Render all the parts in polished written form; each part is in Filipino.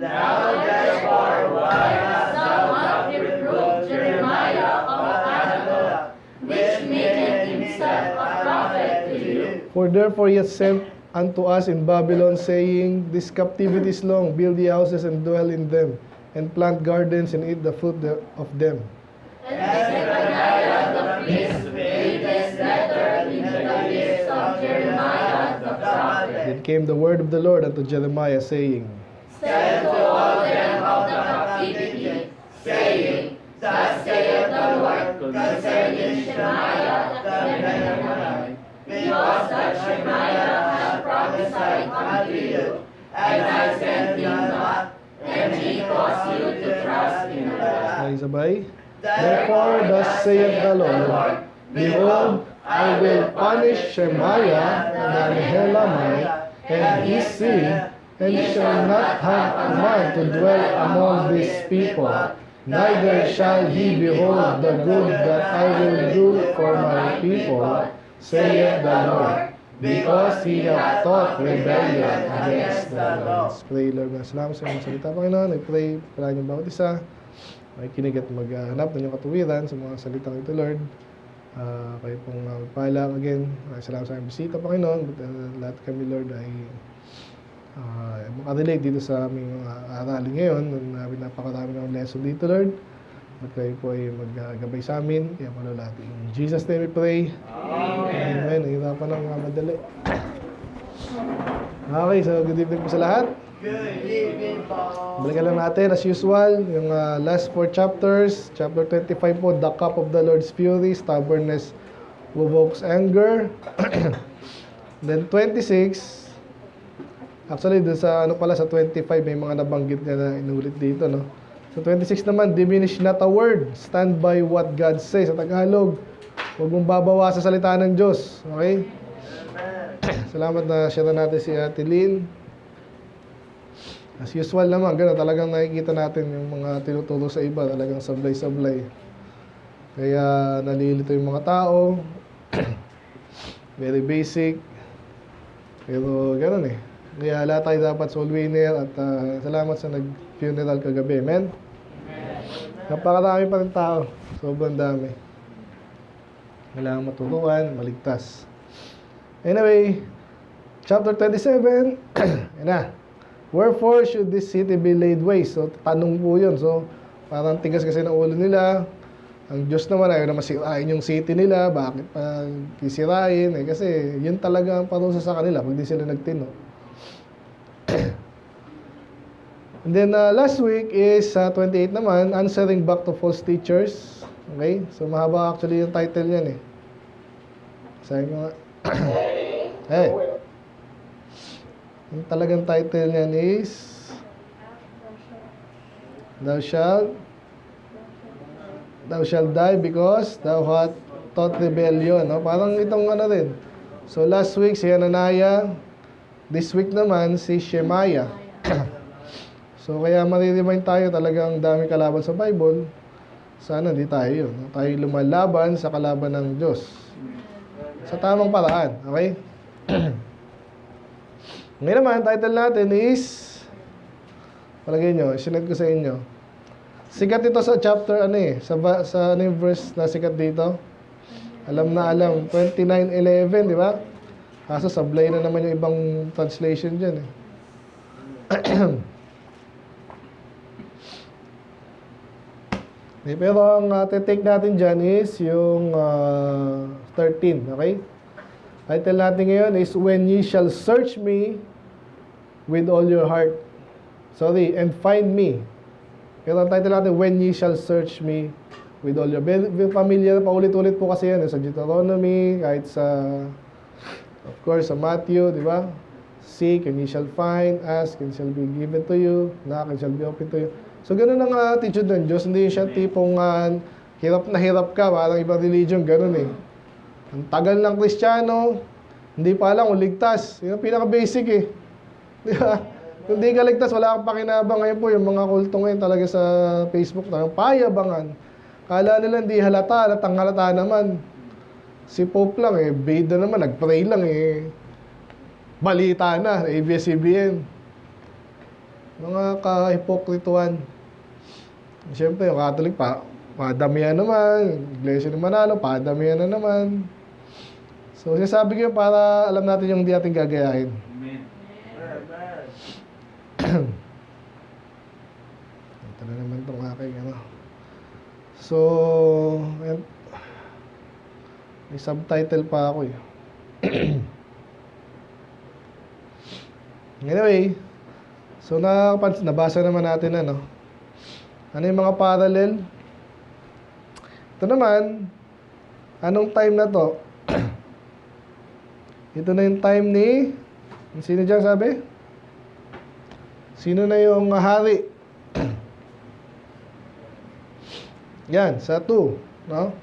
Now therefore, why hast thou not reproved Jeremiah of Adullam, which maketh himself a prophet to you? For therefore he hath sent unto us in Babylon, saying, This captivity is long, build ye houses and dwell in them, and plant gardens and eat the fruit of them. And Zephaniah the priest read this letter in the ears of Jeremiah the prophet. Then came the word of the Lord unto Jeremiah, saying, Said to all them of the captivity, saying, Thus saith the Lord concerning Shemaiah the Benjaminite, because that Shemaiah hath prophesied unto you, and I sent him not, and he caused you to trust in a lie. Sabay. Therefore, thus saith the Lord, Behold, I will punish Shemaiah the Nehelamite and his seed, and shall not have a man to dwell among these people, neither shall he behold the good that I will do for my people, saith the Lord, because he hath taught rebellion against the Lord. Let's pray, Lord. Salamat sa inyong salita, Panginoon. I pray, para niyong bawat isa, makikinig at maghanap ng iyong katuwiran sa mga salitang ito, Lord. Kayo pong magpalang again. Salamat sa aming bisita, Panginoon. Lahat kami, Lord, ay makarelate dito sa aming aralin ngayon. Napakarami ng lesson dito, Lord. At kayo po ay maggabay sa amin. Kaya pala lahat. In Jesus' name we pray. Amen. Amen. Hirapan ng madali. Okay, so good evening po sa lahat. Good evening, Paul. Balikan lang natin as usual yung last 4 chapters. Chapter 25 po, the cup of the Lord's fury, stubbornness provokes anger. Then 26, actually doon sa sa 25 may mga nabanggit niya na inulit dito, no. So 26 naman, diminish not a word, stand by what God says. Sa Tagalog, huwag mong babawasan sa salita ng Diyos. Okay? Salamat na share natin si Ate Lynn. As usual naman, gano'n, talagang nakikita natin yung mga tinuturo sa iba, talagang sablay-sablay. Kaya nalilito yung mga tao. Very basic. Pero gano'n eh. Kaya lahat tayo dapat soul winner at salamat sa nag-funeral kagabi. Amen? Napakarami pa rin tao. Sobrang dami. Kailangan matutukan, maligtas. Anyway, chapter 27. Yan na. Wherefore should this city be laid waste? So, tanong po yun. So, parang tigas kasi ng ulo nila. Ang Diyos naman ayaw na masirain yung city nila. Bakit pa kisirain? Eh, kasi yun talaga ang parusa sa kanila pag di sila nagtino. And then, last week is 28 naman, answering back to false teachers. Okay? So, mahaba actually yung title niyan eh. Sabi ko nga. Hey. Yung talagang title niyan is Thou shalt die because thou hast taught rebellion. No? Parang itong rin. So last week si Hananiah, this week naman si Shemaiah. So kaya mariremind tayo, talagang dami kalaban sa Bible. Sana di tayo yun. Tayo lumalaban sa kalaban ng Diyos sa tamang paraan. Okay? Ngayon naman, title natin is, palagay nyo, sinad ko sa inyo. Sikat ito sa chapter, sa ano yung verse na sikat dito? Alam na alam, 29:11, di ba? Kaso sablay na naman yung ibang translation dyan eh. Okay, pero ang take natin dyan is yung 13, okay? Title natin ngayon is When Ye Shall Search Me with All Your Heart. Sorry, and Find Me. Pero ang title natin, When Ye Shall Search Me with All Your Heart. Very familiar, paulit-ulit po kasi yan. Sa Deuteronomy, kahit sa, of course, sa Matthew, di ba? Seek and ye shall find, ask and shall be given to you, knock and shall be open to you. So, ganun ang attitude ng Diyos. Hindi siya tipong hirap na hirap ka, parang ibang religion, ganun eh. Ang tagal ng Kristiyano, hindi pa alam kung ligtas. Yun ang pinaka-basic eh. Di ba? Kung di ka ligtas, wala kang pakinabang. Ngayon po, yung mga kulto ngayon talaga sa Facebook, talagang payabangan. Kala nila hindi halata, halatang halata naman. Si Pope lang eh, Beda naman, nag-pray lang eh. Balita na, ABS-CBN. Mga kahipokrituan. Siyempre, yung Catholic pa, padamihan naman. Iglesia ni Manalo, padamihan na naman. So, sinasabi ko yun para alam natin yung hindi natin gagayahin. Amen. Ito na naman itong aking ano. So, ayan. May subtitle pa ako eh. Anyway, so nabasa naman natin ano. Ano yung mga parallel? Ito naman, anong time na to? Ito na yung time ni, sino dyan sabi? Sino na yung hari? Yan, sa 2, no?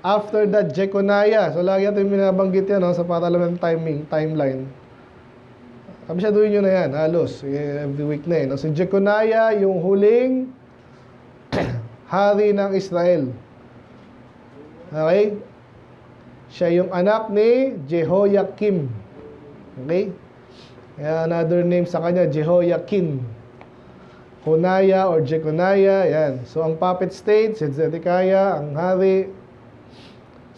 After that, Jeconiah. So, lagi natin binabanggit yan, no? Sa para alam ng timeline. Kabisyaduhin nyo na yan, halos. Every week na no? Si Jeconiah, yung huling hari ng Israel. Okay? Siya yung anak ni Jehoiakim. Okay? Kaya another name sa kanya, Jehoiakim. Honaya or Jeconiah, yan. So, ang puppet state, si Zedekiah, ang hari.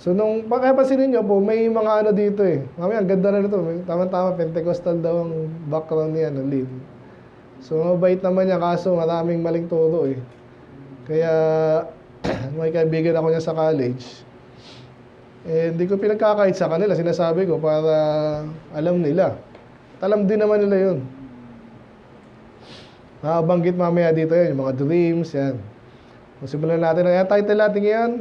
So, nung pagkapasin ninyo po, may mga ano dito eh. Mamaya, ang ganda na nito. Tama-tama, Pentecostal daw ang background niya, no, lead. So, mabait naman niya, kaso maraming maling turo eh. Kaya, may kaibigan ako niya sa college. Eh, hindi ko pinagkakait sa kanila. Sinasabi ko para alam nila. At alam din naman nila yun. Nakabanggit mamaya dito yan, yung mga dreams, yan. So, simulan natin. Ang title natin yan,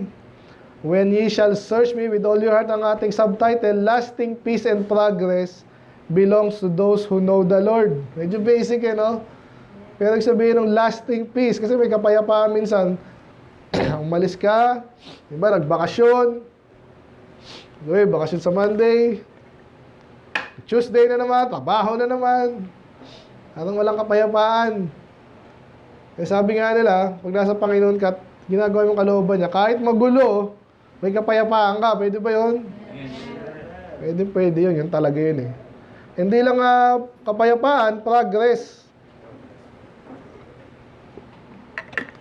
When ye shall search me with all your heart, ang ating subtitle, Lasting Peace and Progress belongs to those who know the Lord. Medyo basic no? Pero sabihin ng lasting peace, kasi may kapayapaan minsan. Umalis ka, diba, nagbakasyon. Okay, bakasyon sa Monday. Tuesday na naman, trabaho na naman. Anong walang kapayapaan. Eh, sabi nga nila, pag nasa Panginoon ka, ginagawa yung kalooban niya, kahit magulo, may kapayapaan ka. Pwede ba yun? Pwede yun. Yun talaga yun eh. Hindi lang kapayapaan, progress.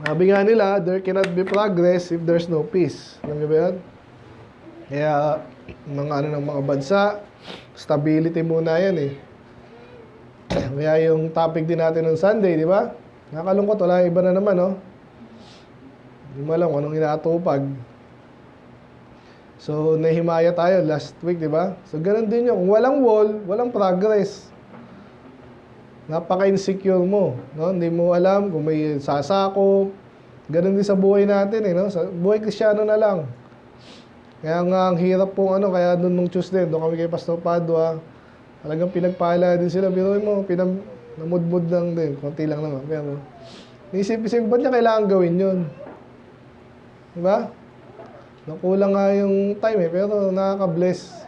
Sabi nga nila, there cannot be progress if there's no peace. Alam niyo ba yun? Kaya, ng mga bansa, stability muna yan eh. Kaya yung topic din natin ng Sunday, di ba? Nakakalungkot, wala iba na naman, no? Hindi mo alam kung anong inaatupag. So, nahimaya tayo last week, di ba? So, ganun din yun. Kung walang wall, walang progress. Napaka-insecure mo, no? Hindi mo alam kung may sasakop. Ganun din sa buhay natin, eh, no? Sa buhay Kristiyano na lang. Kaya nga, ang hirap pong kaya nung Tuesday, doon kami kay Pastor Padua, talagang pinagpala din sila. Pero mo, namudmud lang din. Konti lang naman. Pero, isip-isip, ba't niya kailangan gawin yun? Diba? Nakulang nga yung time eh, pero nakaka-bless.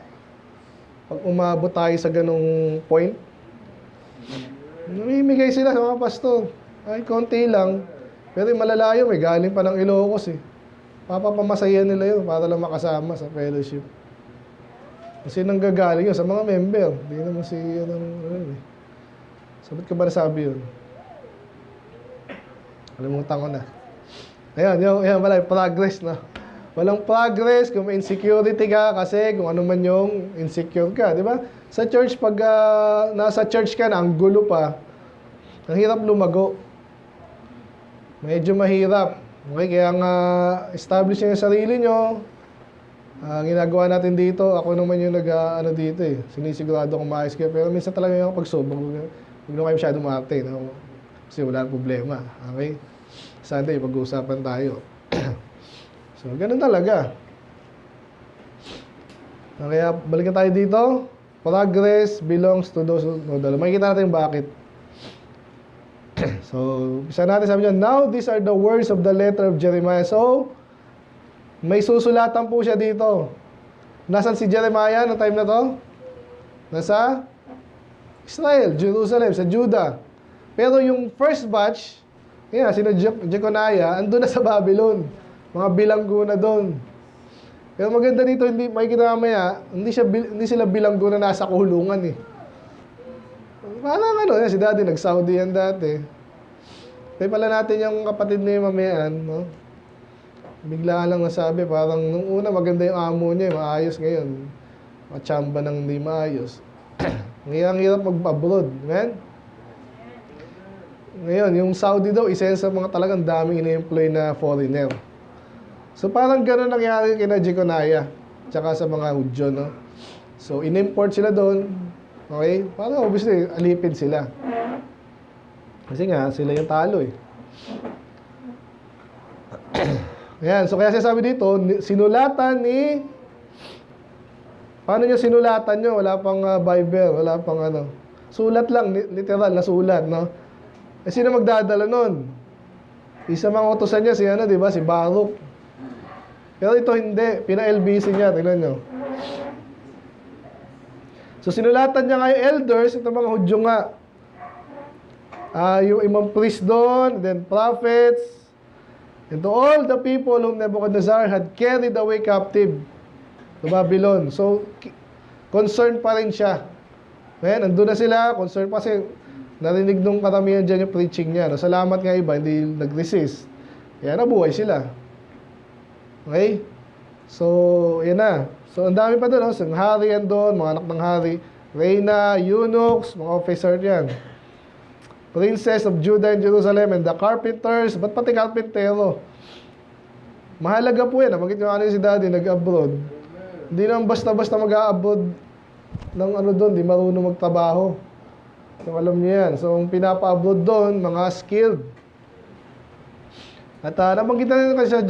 Pag umabot tayo sa ganong point, namimigay sila sa mga pastor. Ay, konti lang. Pero malalayo, may galing pa ng Ilocos eh. Papapamasaya nila yun para lang makasama sa fellowship. Kasi nanggagaling yun sa mga member. Hindi naman si Sabat ka ba nasabi yun? Alimutan ko na. Ayan pala, progress na. Walang progress kung may insecurity ka kasi kung ano man yung insecure ka, di ba? Sa church, pag nasa church ka na, ang gulo pa, ang hirap lumago. Medyo mahirap. Okay, kaya nga establish nyo yung sarili nyo. Ginagawa natin dito, ako naman yung dito eh. Sinisigurado kong maayos kayo. Pero minsan talaga yung pagsubok, huwag na kayo masyado maarte. No? Kasi wala problema. Okay? Sunday, pag-uusapan tayo. So, ganun talaga. Kaya, balikan tayo dito. Progress belongs to those who know the Lord. Makikita natin bakit. So, isa natin sabi niya, now these are the words of the letter of Jeremiah. So, may susulatan po siya dito. Nasaan si Jeremiah no time na to? Nasa Israel, Jerusalem, sa Judah. Pero yung first batch, sino Jeconiah, andun na sa Babylon. Mga bilanggo na doon. Pero maganda dito, hindi makikita mamaya, hindi sila bilanggo na nasa kulungan eh. Parang si daddy, nag-Saudi yan dati. Tayo pala natin yung kapatid ni Mamian, no? Bigla lang nasabi, parang nung una maganda yung amo niya, maayos ngayon. Matsamba nang hindi maayos. Ngayon, ang hirap mag-abroad. Amen? Ngayon, yung Saudi daw, isa yan sa mga talagang daming ina-employ na foreigner. So, parang gano'n nangyari kina Jeconiah, tsaka sa mga Hudyo, no? So, in-import sila doon. Okay? Parang obviously, alipin sila. Kasi nga, sila yung talo eh. Ayan, so kaya sabi dito, sinulatan ni... Paano nyo sinulatan nyo? Wala pang Bible, wala pang ano. Sulat lang, literal na sulat, no? Eh, sino magdadala nun? Isa mga utosan niya, si ano, di ba? Si Baruch. Pero ito hindi, pina-LBC niya, tingnan nyo. So sinulatan niya nga yung elders, ito mga Hudyo nga. Yung imam priest doon, then prophets, and to all the people whom Nebuchadnezzar had carried away captive to Babylon. So, concerned pa rin siya. Ayan, nandun na sila, concerned pa kasi narinig nung karamihan dyan yung preaching niya. No? Salamat nga iba, hindi nag-resist. Kaya nabuhay sila. Okay? So, yan na. So, ang dami pa doon. No? So, hari yan doon, mga anak ng hari. Reyna, eunuchs, mga officer yan. Princess of Judah and Jerusalem and the carpenters. Ba't pati carpentero? Mahalaga po yan. Bakit yung ano si daddy nag-abroad? Hindi naman basta-basta mag-a-abroad ng ano doon. Di marunong magtrabaho. So, alam niyo yan. So, ang pinapa-abroad doon, mga skilled. At nabanggit na rin kasi sa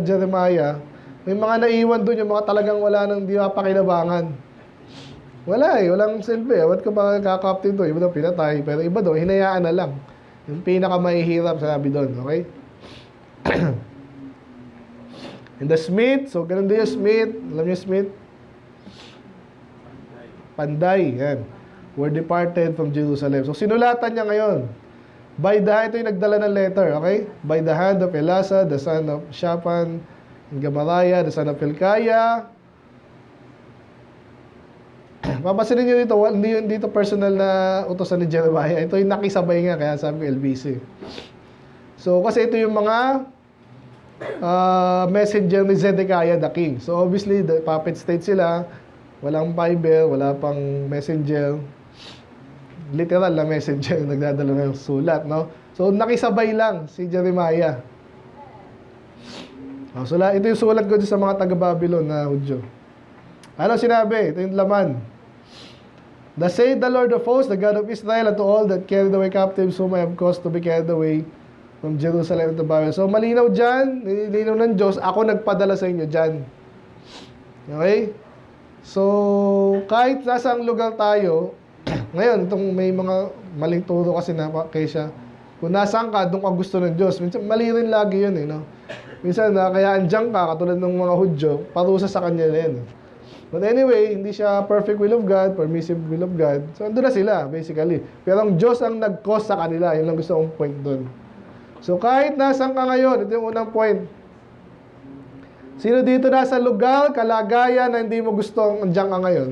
Jeremiah, may mga naiwan doon yung mga talagang wala nang di mapakinabangan. Wala eh, walang silbi. Ba't ko pa kakaptin to? Iba daw pinatay. Pero iba daw, hinayaan na lang. Yung pinakamahihirap sabi doon, okay? And the Smith, so ganun din yung Smith. Alam niyo Smith? Panday, yan. Were departed from Jerusalem. So sinulatan niya ngayon. By the hand, ito yung nagdala ng letter, okay? By the hand of Elasa, the son of Shaphan, and Gamaliah, the son of Hilkiah. Papansinin nyo dito, hindi yun dito personal na utosan ni Jeremiah. Ito yung nakisabay nga, kaya sabi ko LBC. So, kasi ito yung mga messenger ni Zedekiah the king. So, obviously, the puppet state sila. Walang Bible, wala pang messenger. Literal na messenger, nagdadala ng sulat, no? So, nakisabay lang si Jeremiah. So, ito yung sulat ko sa mga taga-Babylon na Hudyo. Ano sinabi? Ito yung laman. Thus saith the Lord of hosts, the God of Israel, and to all that carried away captives whom I have caused to be carried away from Jerusalem to Babylon. So, malinaw dyan, nilinaw ng Diyos, ako nagpadala sa inyo dyan. Okay? So, kahit nasa ang lugar tayo, ngayon, itong may mga maling turo kasi na kaysa, kung nasaan ka, doon ka gusto ng Diyos. Minsan, mali rin lagi yun, eh, no? Minsan, kaya andyan ka, katulad ng mga Hudyo, parusa sa kanya rin. But anyway, hindi siya perfect will of God, permissive will of God. So, andun na sila, basically. Pero ang Diyos ang nag-cause sa kanila. Yun lang gusto kong point doon. So, kahit nasan ka ngayon, ito yung unang point. Sino dito nasa lugar, kalagayan na hindi mo gusto ang andyan ka ngayon?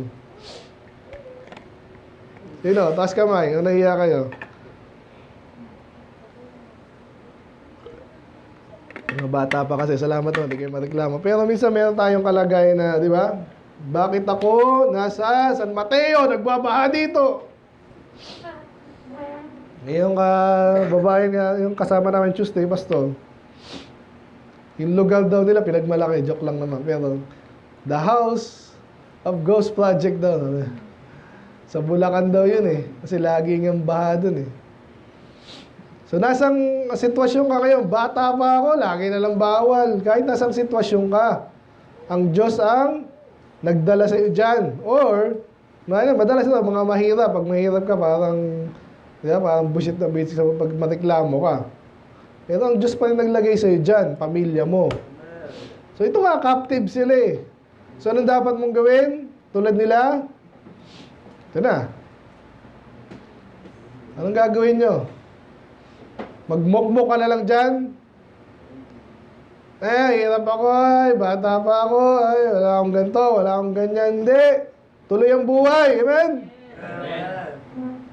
Sino? Taas kamay. O nahiya kayo? Mga bata pa kasi. Salamat mo. Hindi kayo mareklamo. Pero minsan meron tayong kalagayan na, di ba? Bakit ako nasa San Mateo, nagbabaha dito? Ngayong babae nga, yung kasama namin Tuesday, pastor, yung lugar daw nila, pinagmalaki, joke lang naman. Pero, the House of Ghost Project daw. Sa Bulacan daw yun eh. Kasi laging ang baha dun eh. So, nasang sitwasyon ka ngayon? Bata pa ako, lagi na lang bawal. Kahit nasang sitwasyon ka, ang Diyos ang nagdala sa iyo dyan. Or, madalas ito, mga mahirap. Pag mahirap ka, parang, diba, parang bullshit na basic sa pag mareklamo ka. Pero ang Diyos pa rin naglagay sa iyo dyan, pamilya mo. So, ito nga, captive sila eh. So, anong dapat mong gawin? Tulad nila? Ito na. Anong gagawin nyo? Magmokmok ka na lang dyan? Hirap ako, bata pa ako, wala akong ganito, wala akong ganyan. Hindi. Tuloy ang buhay. Amen? Amen.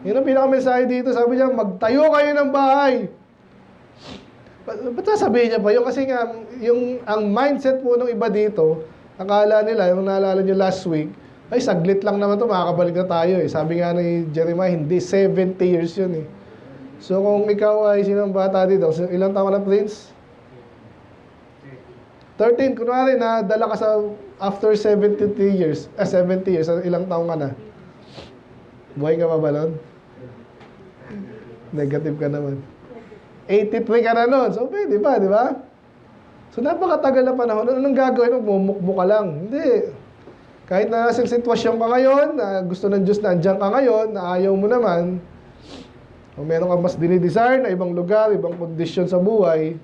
Yun ang pinakamensahe dito. Sabi niya, magtayo kayo ng bahay. Ba't sasabihin niya pa yun? Kasi nga, ang mindset po ng iba dito, akala nila, yung naalala niyo last week, ay saglit lang naman to, makakabalik na tayo eh. Sabi nga ni Jeremiah, hindi, 70 years yun eh. So kung ikaw ay sinong bata dito, ilang taon ka na, Prince? 13. Kunwari na dala ka sa after 70 years, ilang taon ka na? Buhay ka pa ba nun? Negative ka naman. 83 ka na nun. So, pwede pa, di ba? So, napakatagal na panahon. Anong gagawin mo? Mumukbo ka lang. Hindi. Kahit na nasa sitwasyon ka ngayon, na gusto ng Diyos na andyan ka ngayon, na ayaw mo naman, o meron kang mas dinidesire na ibang lugar, ibang kondisyon sa buhay,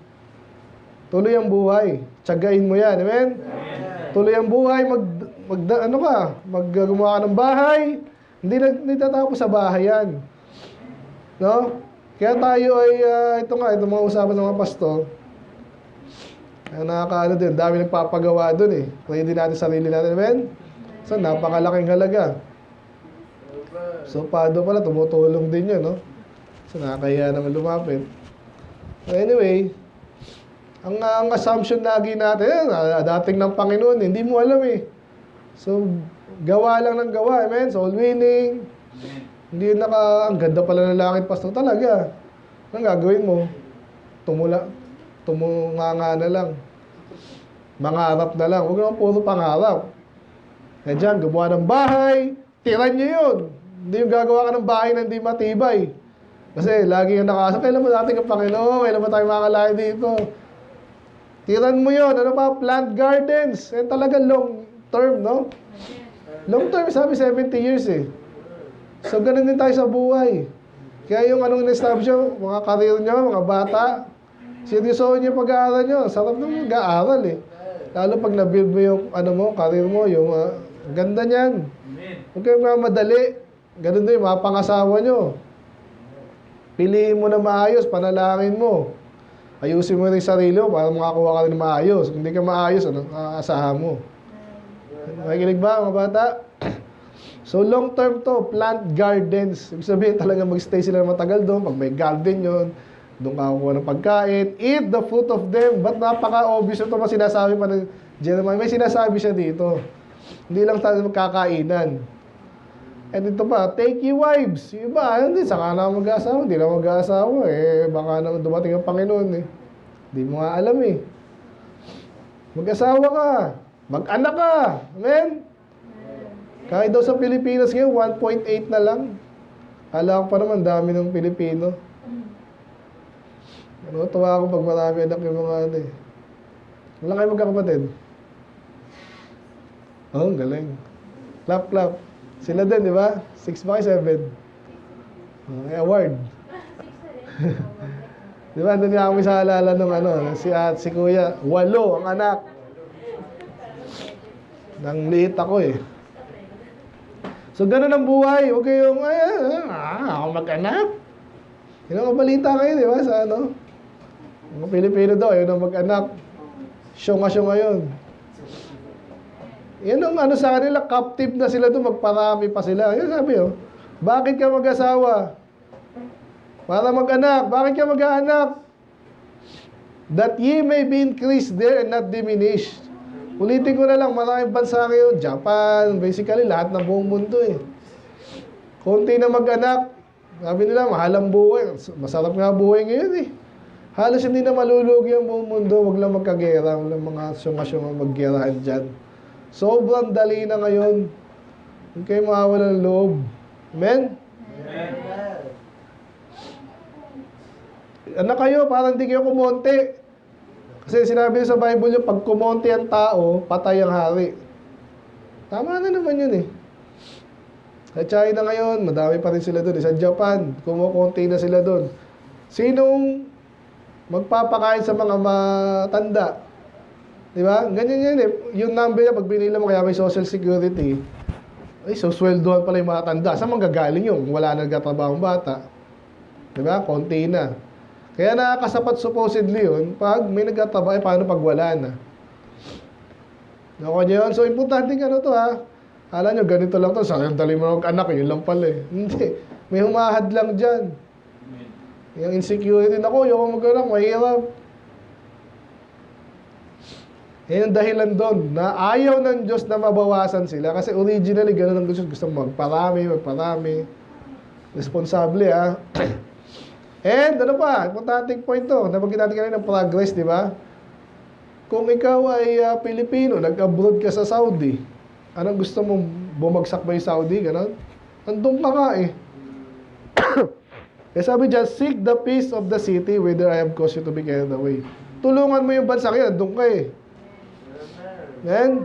tuloy ang buhay. Tiyagain mo yan. Amen? Tuloy ang buhay. Gumawa ka ng bahay. Hindi tatapos sa bahay yan. No? Kaya tayo ay, ito mga usapan ng mga pastor, nakakaano din, dami nagpapagawa dun eh. Kaya din natin sarili natin, amen? So, napakalaking halaga. So, Pado pala, tumutulong din yun, no? So, nakakaya naman lumapit. So, anyway, ang assumption lagi natin, dating ng Panginoon, hindi mo alam eh. So, gawa lang ng gawa, amen? Soul winning. Hindi ang ganda pala ng langit, pastor, talaga. Anong gagawin mo? Tumunganga na lang. Mangarap na lang. Huwag naman puro pangarap. Kaya dyan, gumawa ng bahay, tiran nyo yun. Hindi yung gagawa ka ng bahay na hindi matibay. Kasi lagi yung nakasa, kailan mo natin ang Panginoon? Kailan mo tayo makalayo dito? Tiran mo yun. Ano pa? Plant gardens. Yan talaga long term, no? Long term, sabi 70 years eh. So, ganun din tayo sa buhay. Kaya yung anong in-establish nyo, mga karir nyo, mga bata, seryosohin nyo pag-aaral nyo. Sarap nung mag-aaral eh. Lalo pag na-build mo yung karir mo, yung ganda niyan. Huwag kayong madali. Ganun din, mga pangasawa nyo. Piliin mo na maayos, panalangin mo. Ayusin mo rin yung sarili mo para makakuha ka rin maayos. Kung hindi ka maayos, aasahan mo. Makikinig ba, mga bata? So, long term to, plant gardens. Ibig sabihin talaga mag-stay sila matagal doon. Pag may garden yun, doon ka kukuha ng pagkain. Eat the fruit of them. Ba't napaka-obvious ito mga sinasabi pa ng Jeremiah? May sinasabi siya dito. Hindi lang tayo magkakainan. And ito pa, take ye wives. Yung iba, hindi, saka na mag-aasawa. Hindi na mag-aasawa. Baka naman dumating ang Panginoon eh. Hindi mo nga alam eh. Mag-asawa ka. Mag-anak ka. Amen? Kahit daw sa Pilipinas ngayon, 1.8 na lang. Kala ko pa naman, dami ng Pilipino. Tuwa ako pag marami anak yung mga ano eh. Wala kayo magkakapatid? Oh, galing. Clap, clap. Sila din, di ba? 6 ba kayo? 7? May award. Di ba? Doon nga kami sa alala ng si Kuya. 8 ang anak. Nang liit ako eh. So, ganun ang buhay. Huwag kayong, ako mag-anak. Yun ang balita kayo, di ba? Sa mga Pilipino daw, yun ang mag-anak. Syonga-syonga yun. Yan ang sa kanila, captive na sila doon, magparami pa sila. Yan sabi, bakit ka mag-asawa? Para mag-anak. Bakit ka mag-anak? That ye may be increased there and not diminished. Ulitin ko na lang, maraming bansa ngayon, Japan, basically lahat ng buong mundo eh. Konti na mag-anak, sabi nila, mahal ang buhay. Masarap nga buhay ngayon eh. Halos hindi na malulugi ang buong mundo, wag lang magkagera, wag lang mga syunga-syunga maggerahan dyan. Sobrang dali na ngayon. Huwag kayo mawawala ng loob. Amen? Amen. Anak kayo, parang hindi kayo kumonte. Kasi sinabi sa Bible yung pag kumonti ang tao, patay ang hari. Tama na naman yun eh. Sa China ngayon, madami pa rin sila doon. Sa Japan, kumukonti na sila doon. Sinong magpapakain sa mga matanda? Di ba? Ganyan yan eh. Yung number niya, pag binila mo, kaya may social security, ay, so sweldohan pala yung matanda. Saan manggagaling yun? Wala na nagtatrabaho ang bata. Di ba? Konti na. Kaya nakakasapat supposedly yun, pag may nagtatrabaho, paano pag wala na? Nakuha niyo yun? So, importante to ha. Kala nyo, ganito lang to. Dali mo anak, yun lang pala eh. Hindi. May humahad lang dyan. Yung insecurity, naku, yung mag-anak, mahirap. Yan ang dahilan doon na ayaw ng Diyos na mabawasan sila. Kasi originally, ganun ang gusto magparami. Responsable, ha? And ano pa, importanteng point to, nabanggit natin kanina ng progress, di ba? Kung ikaw ay Pilipino, nag-abroad ka sa Saudi, anong gusto mong bumagsak ba yung Saudi, gano'n? Nandun ka nga eh. Kaya sabi dyan, seek the peace of the city whither I have caused you to be carried away. Tulungan mo yung bansa kayo, nandun ka eh. Amen?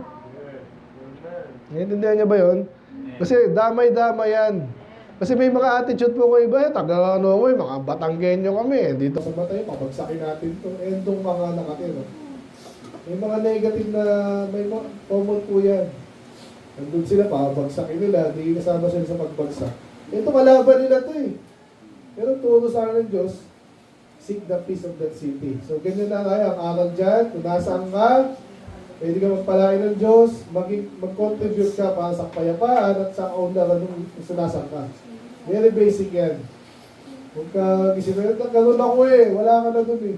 Naiintindihan niya ba yun? Kasi damay-damay yan. Kasi may mga attitude po ko iba, taga ano ko, mga Batanggenyo kami. Dito sa Batay, papagsakin natin to. Doon mga nakatira. May mga negative na, may mga common po yan. Nandun sila, papagsakin nila, hindi kasama sila sa pagbagsak. Ito, kalaban nila to eh. Pero turo sa akin ng Diyos, seek the peace of that city. So, ganyan na tayo. Ang aral dyan, kung nasaan ka, pwede ka magpalain ng Diyos, mag-contribute ka para sa kapayapaan at sa kaunlaran ng sinasang ka. Very basic yan. Huwag ka isipin, ganun ako eh, wala ka na dun eh.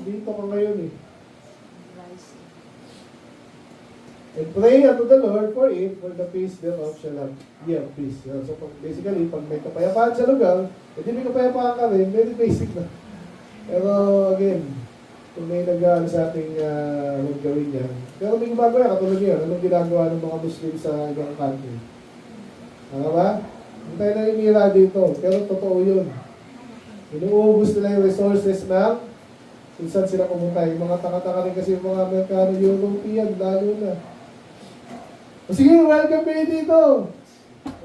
Dito ka ngayon eh. And pray unto the Lord for it, for the peace thereof shall have ye have peace. So basically, pag may kapayapaan sa lugar, hindi may kapayapaan ka rin, very basic na. Pero again, kung may nag-aaral sa ating huwag gawin yan. Pero may gumagawa, katulad yun, anong ginagawa ng mga Muslim sa ibang country? Ano ba? Hindi tayo naninira dito, pero totoo yun. Inuubos nila yung resources ng kung saan sila pumunta. Yung mga taka-taka rin kasi yung mga Amerikano, European, lalo na. O sige, welcome kayo dito.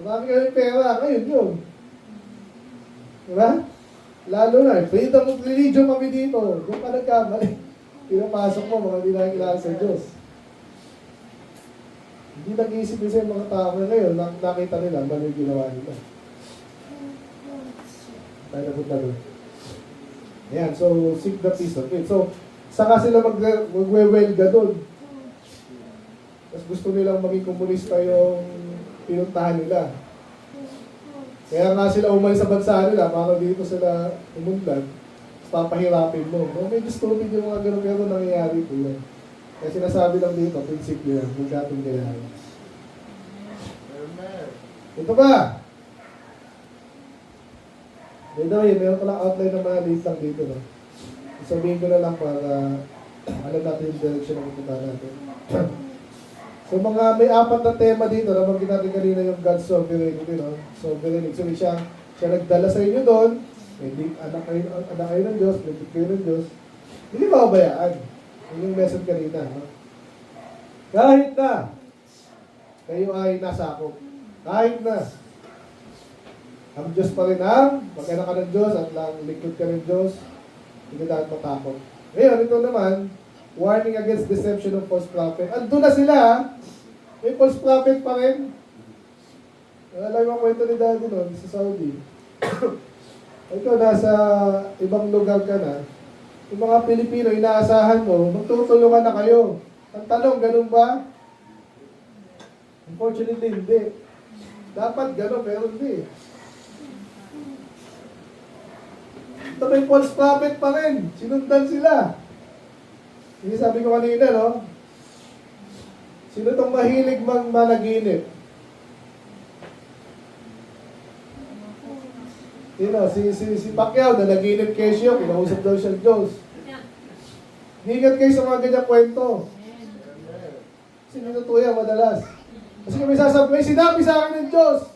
Marami kami pera, ngayon yun. Diba? Lalo na, freedom of religion kami dito. Doon ka nagkamali. Pinapasok mo, mga hindi nakikilala sa Diyos. Hindi nag-iisip sa mga tao na ngayon, nakita nila, mali yung ginawa nila. Tayo na punta doon. Ayan, so, seek the peace of it. So, saka sila magwe-welga doon. Tapos gusto nilang maging komunista yung pinuntahan nila. Kaya nga sila umalis sa bansa nila, para dito sila umunlad, papahirapin mo. No, medyo stupid yung mga ganun, pero nangyayari po yan. Kaya sinasabi lang dito, prinsipyo yan, kung dating kailangan. Ito ba? Ito yun, meron palang outline ng mga list lang dito. No? Sabihin ko na lang para alam natin yung direction na pupunta natin. So mga may apat na tema dito, nabanggit natin kanina yung God's sovereignty, no? Sovereignty. So siya nagdala sa inyo doon, hindi anak kayo ng Diyos, bibig kayo ng Diyos. Hindi mababayaan. Yun yung lesson kanina. No? Kahit na kayo ay nasakop, kahit na ang Diyos pa rin ang mag-anak ka ng Diyos at lang likod ka ng Diyos, hindi tayo matakot. Ngayon, ito naman, warning against deception of false prophet. Andun na sila, may false prophet pa rin. Alam mo ang kwento ni Daddy noon sa Saudi. Ikaw, nasa ibang lugar ka na, yung mga Pilipino, inaasahan mo, magtutulungan na kayo. Ang tanong, ganun ba? Unfortunately, hindi. Dapat ganun, pero hindi. Ito may false prophet pa rin. Sinundan sila. Hindi sabi ko kanina, no? Sino itong mahilig managinip? Si Pacquiao na naginip kay Shio, kinausap daw siya ng Diyos. Ingat kayo sa mga ganyang kwento. Kasi minutuya madalas. Kasi kami sasabi, may sinabi sa akin ng Diyos.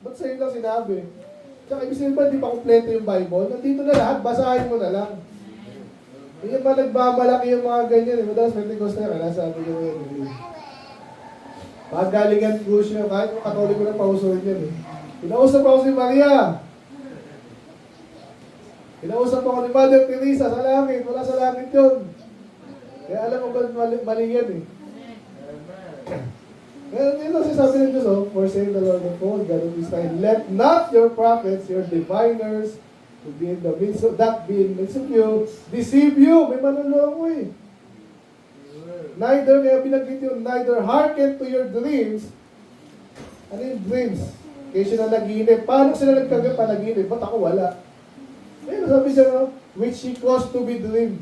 Ba't sa'yo lang sinabi? Tsaka ibig sabihin ba, di pa kompleto yung Bible? Nandito na lahat, basahin mo na lang. Yung ba nagmamalaki yung mga ganyan, madalas Pentecostal na kaya sabi ko yun. Pagalingan ko siya, kahit yung Katoliko na pausurin yan eh. Pinausap ako si Maria. Pinausap ako ni Mother Teresa sa langit, wala sa langit yun. Kaya alam mo ba mali yan eh. Kaya dito sasabi ng Diyos, oh, for saying the Lord of hosts, God of Israel, let not your prophets, your diviners, to be in the midst of that, be in the midst of you, deceive you. May manulungo eh. Neither, kaya binanggit yun, neither hearken to your dreams. Ano yung dreams? Kaya siya na naginip. Paano sila nagkagapanaginip? Ba't ako wala? Ayun, sabi siya, no? Which she caused to be dreamed.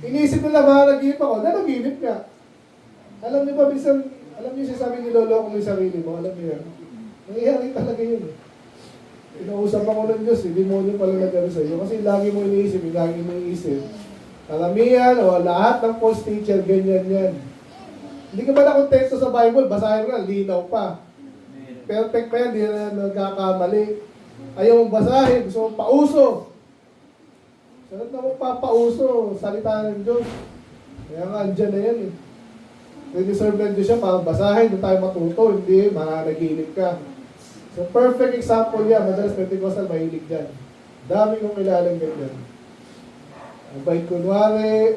Iniisip nila ba nag-iip ako? Nanaginip nga. Alam niyo ba, minsan, alam niyo sasabi niloloko mo yung sarili mo, alam niyo yan. Nangyayari talaga yun eh. Inausap ako ng Diyos, hindi mo nyo pala nagano sa iyo. Kasi lagi mo iniisip, lagi mo iniisip. Karamihan o lahat ng false teacher, ganyan yan. Hindi ka ba nakontento sa Bible, basahin mo na, linaw pa. Perfect pa yan, hindi na nagkakamali. Ayaw mong basahin, gusto mong pauso. Sanat na mong papauso, salita ng Diyos. Kaya nga, andyan na yan eh. Redeserve ng Diyos siya para basahin, doon tayo matuto, hindi, mananaginip ka. So, perfect example yan. Madalas Pentecostal mahilig dyan. Dami kong kilalang ganyan. Abay, kunwari,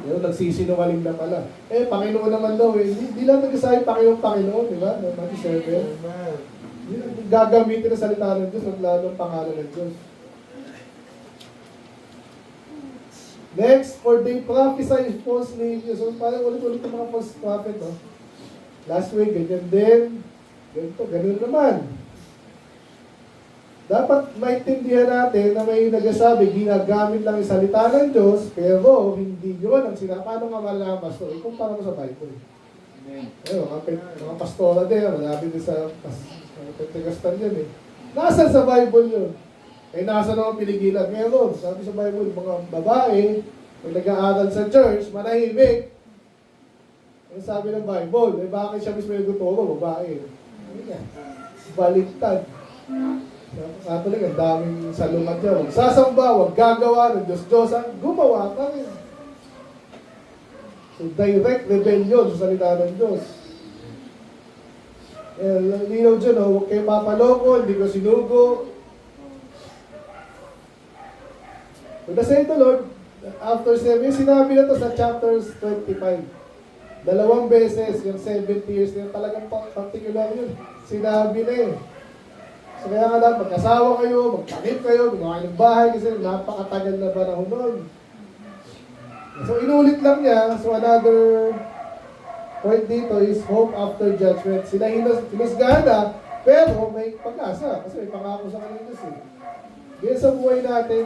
yun, nagsisinungaling na pala. Eh, Panginoon naman daw eh. Hindi lang nagsasabi Panginoon, di ba? No, Matthew 7. Gagamitin na salita ng Diyos at lalong pangalan ng Diyos. Next, for they prophesy falsely. So, parang ulit-ulit yung mga false prophet, no? Last week, ganyan din. Ganito, ganun naman. Dapat maintindihan natin na may nagsasabi, ginagamit lang yung salita ng Diyos, pero hindi yun ang sinabi. Paano nga malalaman ang pastor? Ikumpara mo sa Bible. Ayun, mga pastora din, marami din sa Pentecostal yan eh. Nasaan sa Bible yun? Eh, nasa naman piligilan. Meron, sabi sa Bible, mga babae, pag nag-aaral sa church, manahimik. Ang sabi ng Bible, eh bakit siya mismo yung tuturo, babae? Baliktad. Katolik, ang daming salungat niya. Huwag sasamba, huwag gagawa ng Diyos-Diyosan, gumawa ka rin. So, direct rebellion sa salita ng Diyos. Eh, linaw dyan, huwag kayo papaloko, hindi ko sinugo. So, the same the Lord, after 7 years, sinabi na to sa chapters 25. 2 beses, yung 70 years na talagang particular yun. Sinabi na eh. So kaya nga lang, magkasawa kayo, magtanim kayo, gumawa kayo ng bahay kasi napakatagal na panahon nun. So inulit lang niya. So another point dito is hope after judgment. Sila hinusgahan na, pero may pag-asa. Kasi may pangako sa kanila eh. Ganyan sa buhay natin.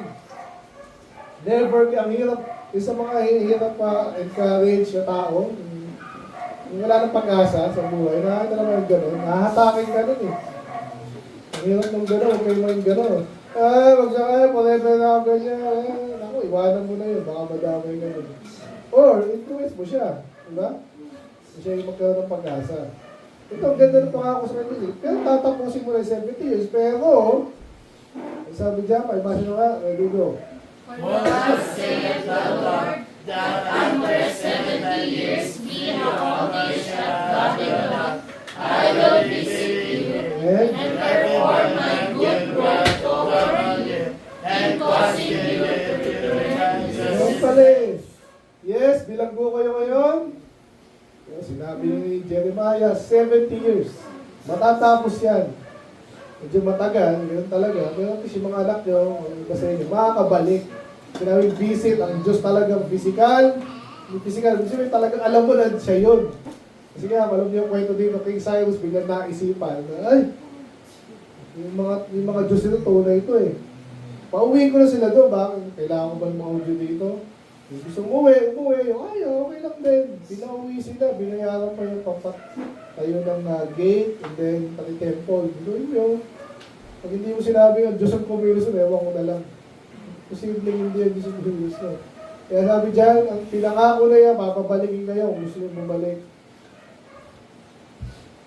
Never, ang hirap, isa mga hirap pa encourage na tao, yung wala ng pag-asa sa buhay, nakakita naman yung gano'n, nahatakin ka nun eh. Ang hirap ng gano'n, huwag kayo yung gano'n. Magsakay, forever na ako ganyan. Ako, iwanan mo na yun, baka madamay ka nun. Or, influence mo siya, diba? Siya yung magkaroon ng pag-asa. Ito, ang ganda ng pangako sa kanya. Pero tatapusin mo na 70 years, pero, sabi dyan, may basa nga, ready go. For thus saith the Lord, that after 70 years be accomplished that God will not, I will visit you, and perform my good work over you, and causing you to return. Yes, bilanggo kayo ngayon. Sinabi ni Jeremiah, 70 years. Matatapos yan. Medyo matagal, ganun talaga. Pero kasi mga anak nyo, iba sa inyo, makakabalik. Sinabi, visit, ang Diyos talagang physical. Yung physical, kasi talagang alam mo na siya yun. Kasi nga, alam niyo yung kwento dito, King Cyrus, biglang naisipan na, ay, yung mga Diyos nito, tunay ito eh. Pauwiin ko na sila doon, bakit? Kailangan ko ba ng mga audio dito? Yung gusto umuwi, yung ayaw, okay lang din. Pinauwi sila, binayaran pa yung tayo ng gate, and then pati temple. Doon yun. Pag hindi mo sinabi yung Diyos ang kumilos, ewan ko na lang. Posibleng hindi ang Diyos ang kumilos na. Kaya sabi dyan, ang pinangako na yan, papabalikin kayo kung gusto nyo bumalik.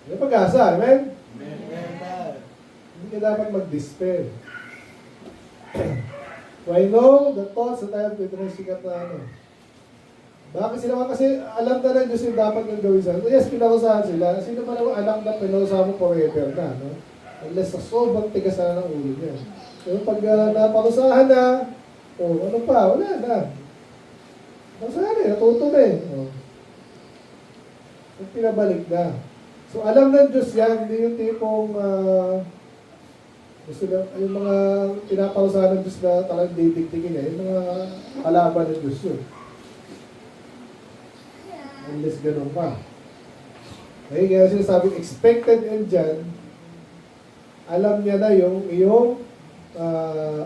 May pag-asa, amen? Amen. Hindi ka dapat mag-despair. So I know the thoughts that I have with sikat na ano. Bakit sila kasi alam na ng Diyos yung dapat yung gawin sa yes, pinarusahan sila. Sino pa naman alam na pinarusahan mo forever na, no? Unless sa sobrang tigas na ng ulo niya. Pero pag naparusahan na, ano pa, wala na. Parusahan eh, natuto na eh. So, pinabalik na. So alam ng Diyos yan, hindi yung tipong gusto na, yung mga pinaparusahan ng Diyos na talagang didigdigin niya, yung mga kalaban ng Diyos yun. Unless ganun pa. Okay, kaya sinasabi, expected end dyan, alam niya na yung iyong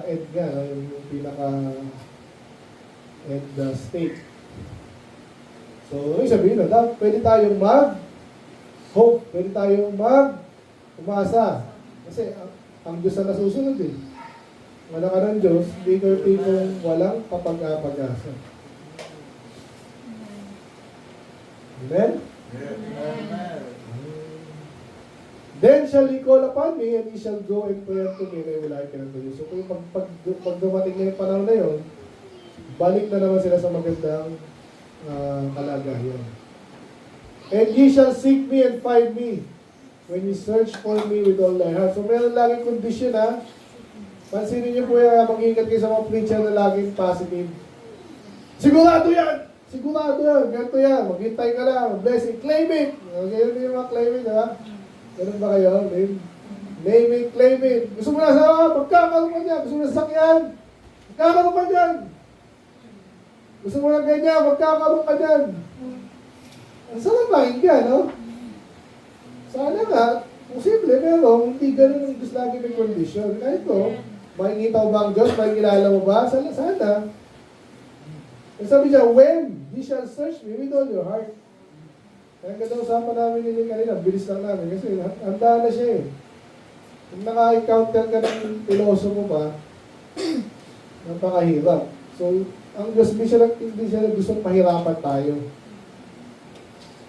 end nga, yung pinaka and the state. So, ibig sabihin na, pwede tayong mag-hope, pwede tayong umasa. Kasi ang Diyos ang nasusunod eh. Wala ka ng Diyos, hindi ka tipong walang kapag-apag-asa. Amen? Then shall he call upon me, and he shall go and pray unto me, and I will hearken unto you. So kung pag dumating na yung panahon na yun, balik na naman sila sa magandang kalagayan. And ye shall seek me and find me, when you search for me with all thy heart. So meron laging condition ha. Pansinin niyo po yan, mag-ingat kayo sa mga preacher na laging positive. Sigurado yan! Sigurado yan! Ganito yan! Maghintay ka lang! Blessing! Claim it! Ganyan din yung mga claim it, ha? Ganun ba kayo? Name it, claim it. Gusto mo na sa magkakaroon ka dyan. Gusto mo na sa sakyan. Magkakaroon ka dyan. Gusto mo na ganyan. Magkakaroon ka dyan. Sana pakinggan, no? Sana nga, posible, pero hindi ganun ang gusto lagi may condition. Kahit ito, makikita mo ba ang Diyos? Makikilala mo ba? Sana. And sabi niya, when ye shall search me with all your heart. Kaya ganda usapan namin nila kanina, bilis lang namin kasi handa na siya eh. Kung naka-encounter ka ng piloso mo pa, napakahirap. So, ang Diyos, hindi siya gustong pahirapan tayo.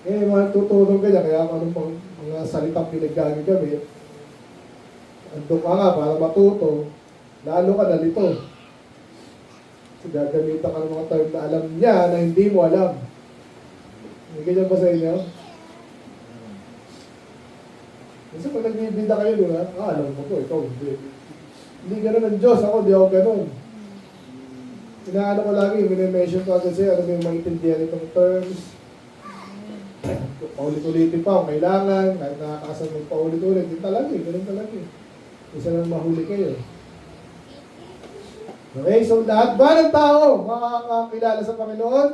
Eh, mga tutulong ka niya, kaya anong pang mga salitang pinaggagamit, andun ka nga para matuto, lalo ka nalito. Kasi gagamitan ka ng mga term na alam niya na hindi mo alam. May ganyan ba sa inyo? Kasi pag nagbibida kayo, di ba? Alam mo to, ikaw hindi. Hindi ganun ang Diyos, ako di ako ganun. Inaano ko lagi, minimension ko agad sa'yo, ano yung maintindihan itong terms. Paulit-ulitin pa kung kailangan, kahit nakakasal mo paulit-ulit, yun talaga eh, ganun talaga eh. Isa lang mahuli kayo. Okay, so lahat ba ng tao makakakilala sa Panginoon?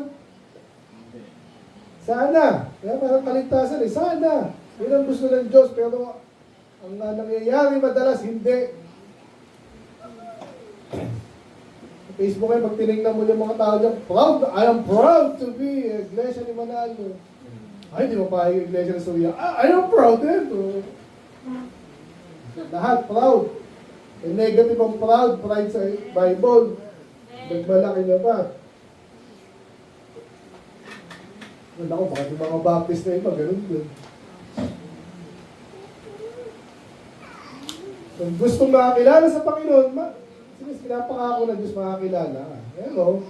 Sana. Kaya parang kaligtasan eh. Sana. Yun ang gusto ng Diyos. Pero ang nangyayari madalas, hindi. Sa Facebook ay pag tinignan mo yung mga tao dyan, I am proud to be Iglesia ni Manalo. Ay, di mo pa yung Iglesia ni Surya. I am proud din. Lahat proud. Yung negative ang proud, pride sa Bible. Nagmalaki na pa. Ako, baka yung mga Baptist na iba, ganun din. Kung gusto makakilala sa Panginoon, pinapangako na Diyos makakilala. Hello.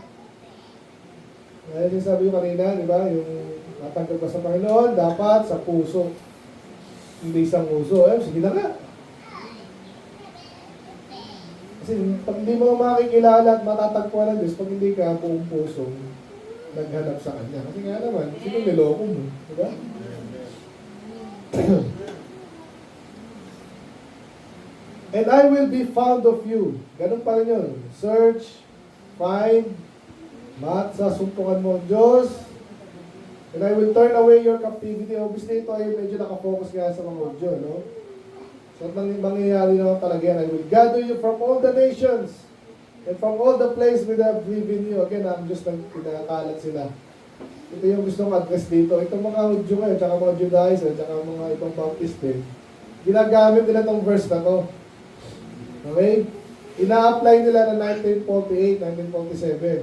Kaya yung sabi ko kanina, di ba, yung matanggap ka sa Panginoon, dapat sa puso. Hindi isang puso. Sige na nga. Kasi pag hindi mo makikilala at matatagpuan ng Diyos, pag hindi ka buong puso, naghanap sa Kanya. Kasi nga naman, sino niloko mo? Diba? And I will be found of you. Ganun pa rin yun. Search, find, sasumpungan mo ang Diyos. And I will turn away your captivity. Obviously, ito ay medyo nakafocus nga sa mga audio, no? So, mangyayari naman talaga yan. I will gather you from all the nations and from all the places where I have driven you. Again, ang Diyos nang pinakalat sila. Ito yung gusto kong address dito. Itong mga Hudyo ngayon, tsaka mga Judaizer, tsaka mga ibang Baptist din, ginagamit nila itong verse na to. Okay? Ina-apply nila na 1948, 1947.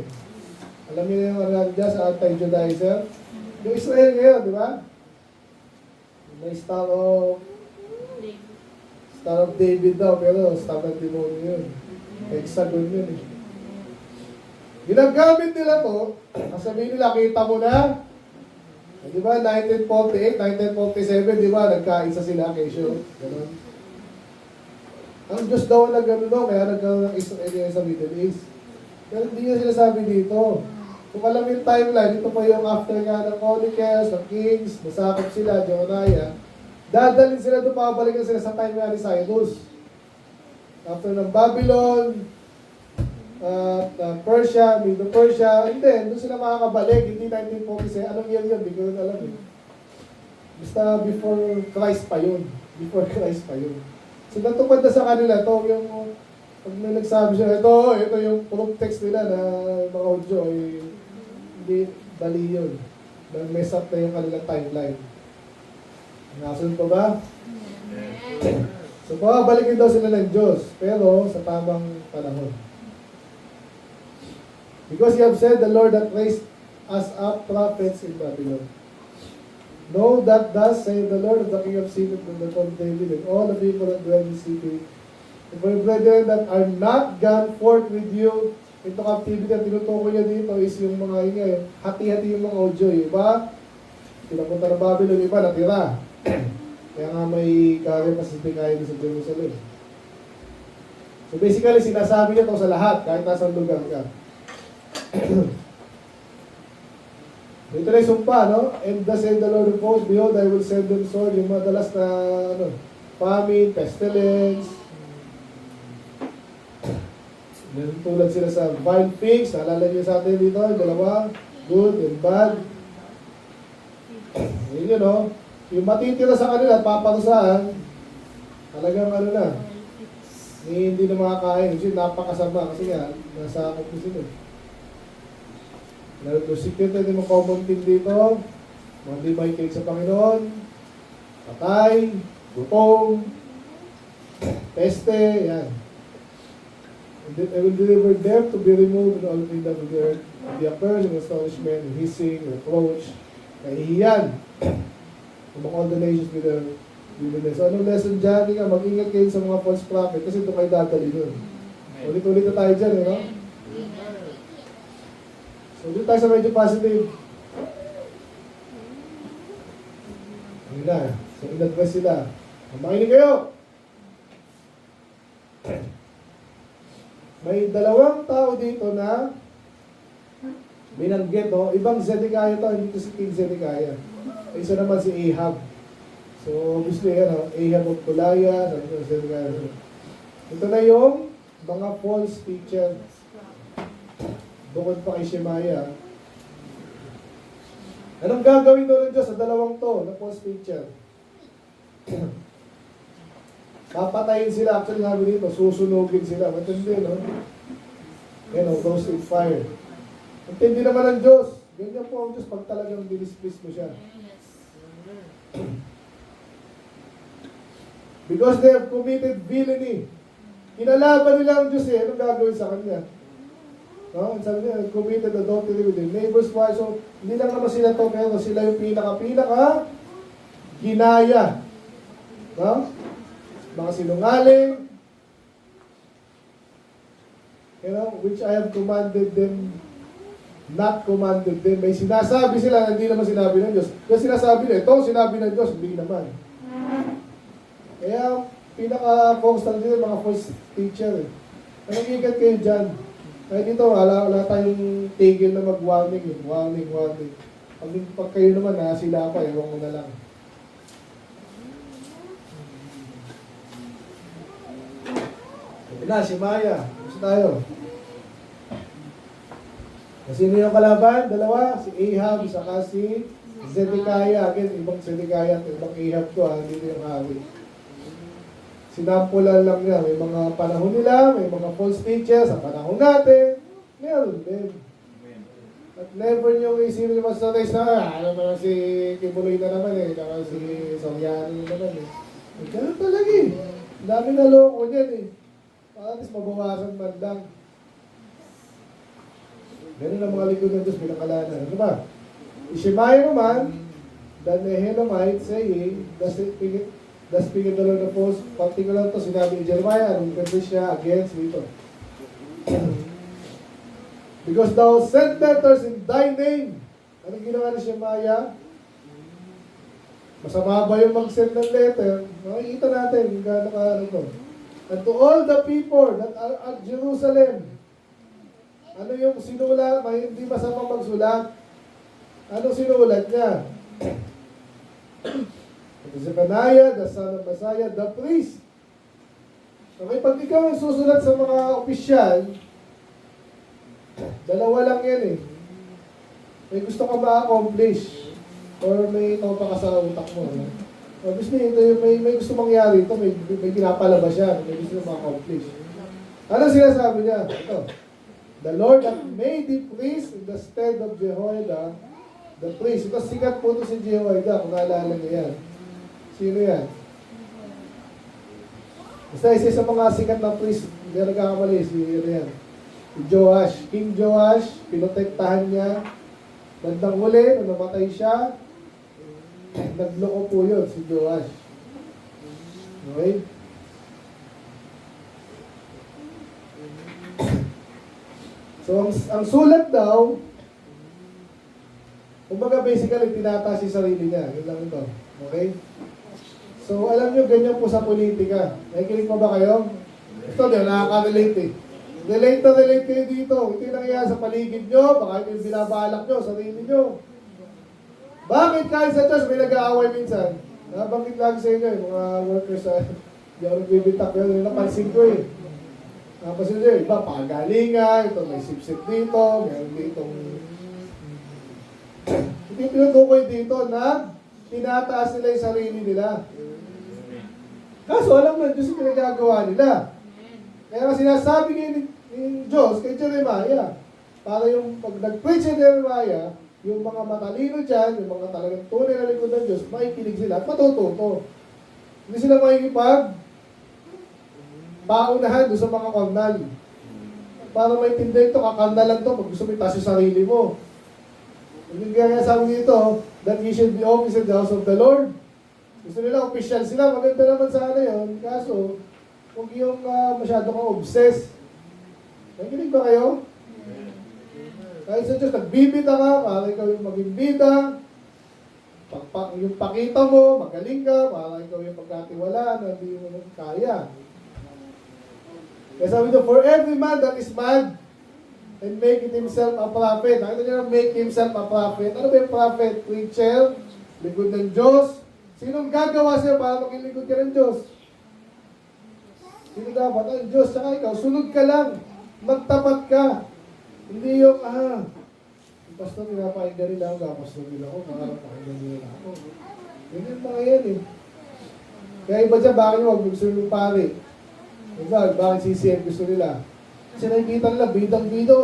Alam niyo yung ano dyan sa anti-Judaizer? Yung Israel ngayon, di ba? May Star of David daw, pero Star of Demonyo yun. Hexagon yun eh. Ginagamit nila to, kasabihin nila, kita mo na, di ba, 1948, 1947, di ba, nagkaisa sila, Kesyo, gano'n. Ang Diyos daw na gano'n daw, kaya nagkaroon ng Israel sa Middle East. Pero hindi nyo sinasabi dito. Kung alam yung timeline, ito pa yung after nga ng Chronicles, ng Kings, nasakop sila, Jeremiah, dadalhin sila doon, pabalikan sila sa time nga ni Cyrus. After ng Babylon, Persia, Medo-Persia, and then, doon sila makakabalik, hindi 1947. Anong year yun? Hindi ko alam eh. Basta before Christ pa yun. Before Christ pa yun. So, natupad na sa kanila to yung Pag may nagsabi siya, ito yung proof text nila na mga audio, ay hindi bali yun. Nag-mess up na yung kanilang timeline. Nasunod pa ba? So, pabalikin daw sila ng Diyos, pero sa tamang panahon. Because you have said, the Lord that raised us up prophets in Babylon. Know that thus saith the Lord of the King of Zion from the throne of David, and all the people that dwell in the city, and for your brethren that are not gone forth with you into captivity, ang tinutukoy niya dito is yung mga hati-hati yung mga audio. Iba, pinapunta ng Babylon, iba natira. Kaya nga may kare pasipikayan sa Jerusalem. So basically, sinasabi niya ito sa lahat, kahit nasa lugar ka. Ito na yung sumpa, no? And thus said the Lord of hosts, behold, I will send them sword, yung madalas na famine, pestilence. Tulad sila sa vile figs, naalala niyo sa atin dito, yung dalawa, good and bad. Yun yun, no? Yung matitira sa kanila at paparusahan, talagang ano na, hindi na makakain. Kasi napakasama kasi nga, nasa akot ko sila. Secret na yung common thing dito, mga di makikinig sa Panginoon, patay, gutom, peste, yan. I will deliver them to be removed in all kingdom of the earth, the appearance and astonishment, and hissing, reproach, kahihiyan, among all the nations with their wilderness. So, anong lesson dyan? Mag-ingat kayo sa mga false prophet kasi ito kayo dadali dun. Ulit-ulit na tayo dyan, no? So, dito tayo sa medyo positive. Ayun na. So, in-advise sila. Makinig kayo! May dalawang tao dito na binanggit, no? Ibang Zedekiah to, hindi to si King Zedekiah. Isa naman si Ahab. So, obviously, Ahab of Goliath, Zedekiah. Ito na yung mga false teachers. Bukod pa kay Shemaiah. Anong gagawin doon ng Diyos sa dalawang to na false teacher? Papatayin sila. Actually, sabi dito, susunugin sila. Matindi, no? Yan, roasted fire. Matindi naman ang Diyos. Ganyan po ang Diyos pag talagang dinisplis mo siya. Because they have committed villainy. Kinalaban nila ang Diyos eh. Anong gagawin sa Kanya? No? And sabi niya, committed adultery with their neighbor's wife. So, hindi lang naman sila to, pero sila yung pinaka ginaya. No? Mga sinungaling, which I have commanded them, not commanded them. May sinasabi sila na hindi naman sinabi ng Diyos. Yung sinasabi nila, ito sinabi ng Diyos, hindi naman. Kaya, pinaka-constant din mga false teacher. Nangigat kayo dyan. Kaya dito, wala tayong tigil na mag-warning. Warning. Pag kayo naman, sila pa, ewan ko na lang. Na, si Maya. Gusto tayo. Sino yung kalaban? Dalawa. Si Ahab, saka si Zedekiah. Again, ibang Zedekiah at ibang Ahab to. Dito yung hari. Sinampulan lang niya. May mga panahon nila, may mga false teachers. Sa panahon natin, meron din. At never nyo isipin yung Pastor Rex na, alam mo na si Kibuloy na naman eh. Saka si Soriano na naman eh. Ganun talaga eh. Dami na loko niyan eh. At least mabawasan man lang. Ganun ang mga likod ng Diyos bilang kalanan. Ano ba? Ishimaya naman, the Nehelamite saying, thus speaking the Lord of hosts, particular to sinabi ni Jeremiah, anong confess siya against dito. Because thou sent letters in thy name. Anong ginawa ni Shemaiah? Masama ba yung mag-send ng letter? Makikita natin kung gaano ka ano to. And to all the people that are at Jerusalem, ano yung sinulat? May hindi masama magsulat. Anong sinulat niya? Zephaniah, the son of Messiah, the priest. Okay, pag ikaw ang susulat sa mga opisyal, dalawa lang yan eh. May gusto ka ma-accomplish or may pa ka sa utak mo. Obviously, ito yung may gusto mangyari ito, may pinapalabas siya, may gusto na ma-accomplish. Ano sinasabi niya? Ito. The Lord hath made thee priest in the stead of Jehoiada, the priest. Ito, sikat po ito si Jehoiada, kung naalala niyo yan. Sino yan? Basta isa sa mga sikat na priest, hindi na nagkakamali, si Joash. King Joash, pinotektahan niya. Bandang huli, nung namatay siya, nagloko po yun, si Joash. Okay? So, ang sulat daw, kumbaga basically, tinataas yung sarili niya. Yun lang ito. Okay? So, alam nyo, ganyan po sa politika. Nakikinig pa ba kayo? Ito, di, nakaka-relate eh. Relate na relate kayo dito. Ito yung nangyayari sa paligid nyo, baka ito yung binabalak nyo, sarili nyo. Bakit kahit sa Diyos may nag-aaway minsan? Nabanggit lang sa inyo, yung mga workers sa hindi ako nagbibitak yun, yung napansin ko eh. Napansin nyo, iba, pagalingan, ito may sip-sip dito, meron ditong... Ito yung pinutukoy dito na tinataas nila yung sarili nila. Kaso alam na Diyos yung pinagagawa nila. Kaya sinasabi ni Diyos kay Jeremiah, para yung pag nag-preach si Jeremiah, yung mga matalino dyan, yung mga talagang tunay na likod ng Diyos, makikinig sila at matututo. Hindi sila makikipag paunahan doon sa mga karnal. Para maintindihan ito, kakarnal lang ito, pag gusto mo itaas yung sarili mo. Hindi kaya sabi dito, that ye should be officers in the house of the Lord. Gusto nila, official sila, maganda naman sana yun. Kaso, huwag yung masyado kang obsessed. Nakikinig ba kayo? Kahit sa Diyos, nagbibida ka, para ikaw yung maging bida. Yung pakita mo, magaling ka, para ikaw yung pagkatiwalaan na hindi mo kaya. Kaya sabi ito, for every man that is mad, and make it himself a prophet. Nakita niyo na make himself a prophet. Ano ba yung prophet? Preacher, likod ng Diyos. Sinong gagawa sa'yo para maging likod ka ng Diyos? Sino dapat? Ang Diyos, tsaka ikaw, sunod ka lang. Magtapat ka. Hindi yung, yung pastor, pinapakinggan nila ako, pastor nila ako, makakapakinggan nila ako. Ganyan mga yan eh. Kaya iba dyan, bakit huwag gusto nyo pare? Diba, bakit CCM gusto nila? Kasi nakikita nila, bidang-bidaw,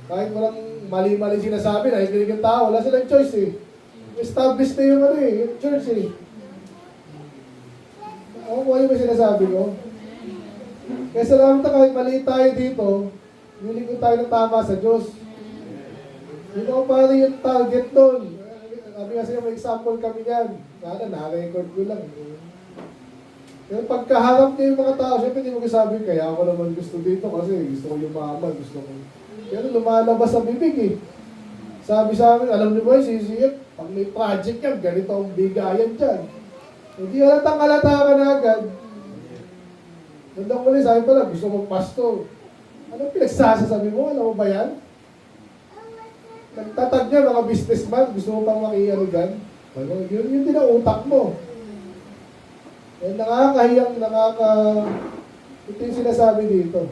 kahit walang mali-mali sinasabi, nakikinig yung tao, wala silang choice eh. Established na yung yung church eh. Ako mo yung sinasabi ko? Kaya salamat na kahit mali tayo dito, nilingkod tayo ng tama sa Diyos. Yun ako pala yung target doon. Sabi kasi may example kami yan. Sana, na-record ko lang. Pero pagkaharap niya yung mga tao, syempre hindi mo kasabi, kaya ako naman gusto dito kasi gusto ko yumaman, gusto ko. Pero lumalabas sa bibig eh. Sabi sa amin, alam niyo ba yung CCF, pag may project yan, ganito ang bigayan dyan. Hindi halatang halata ka na agad. Nandang muli, sabi pala, gusto mong pastor. Anong pinagsasasabi mo? Alam mo ba yan? Nagtatag niya, mga businessman, gusto mo pang makiano dyan? Yun din ang utak mo. Eh, nakakahiyang, ito yung sinasabi dito.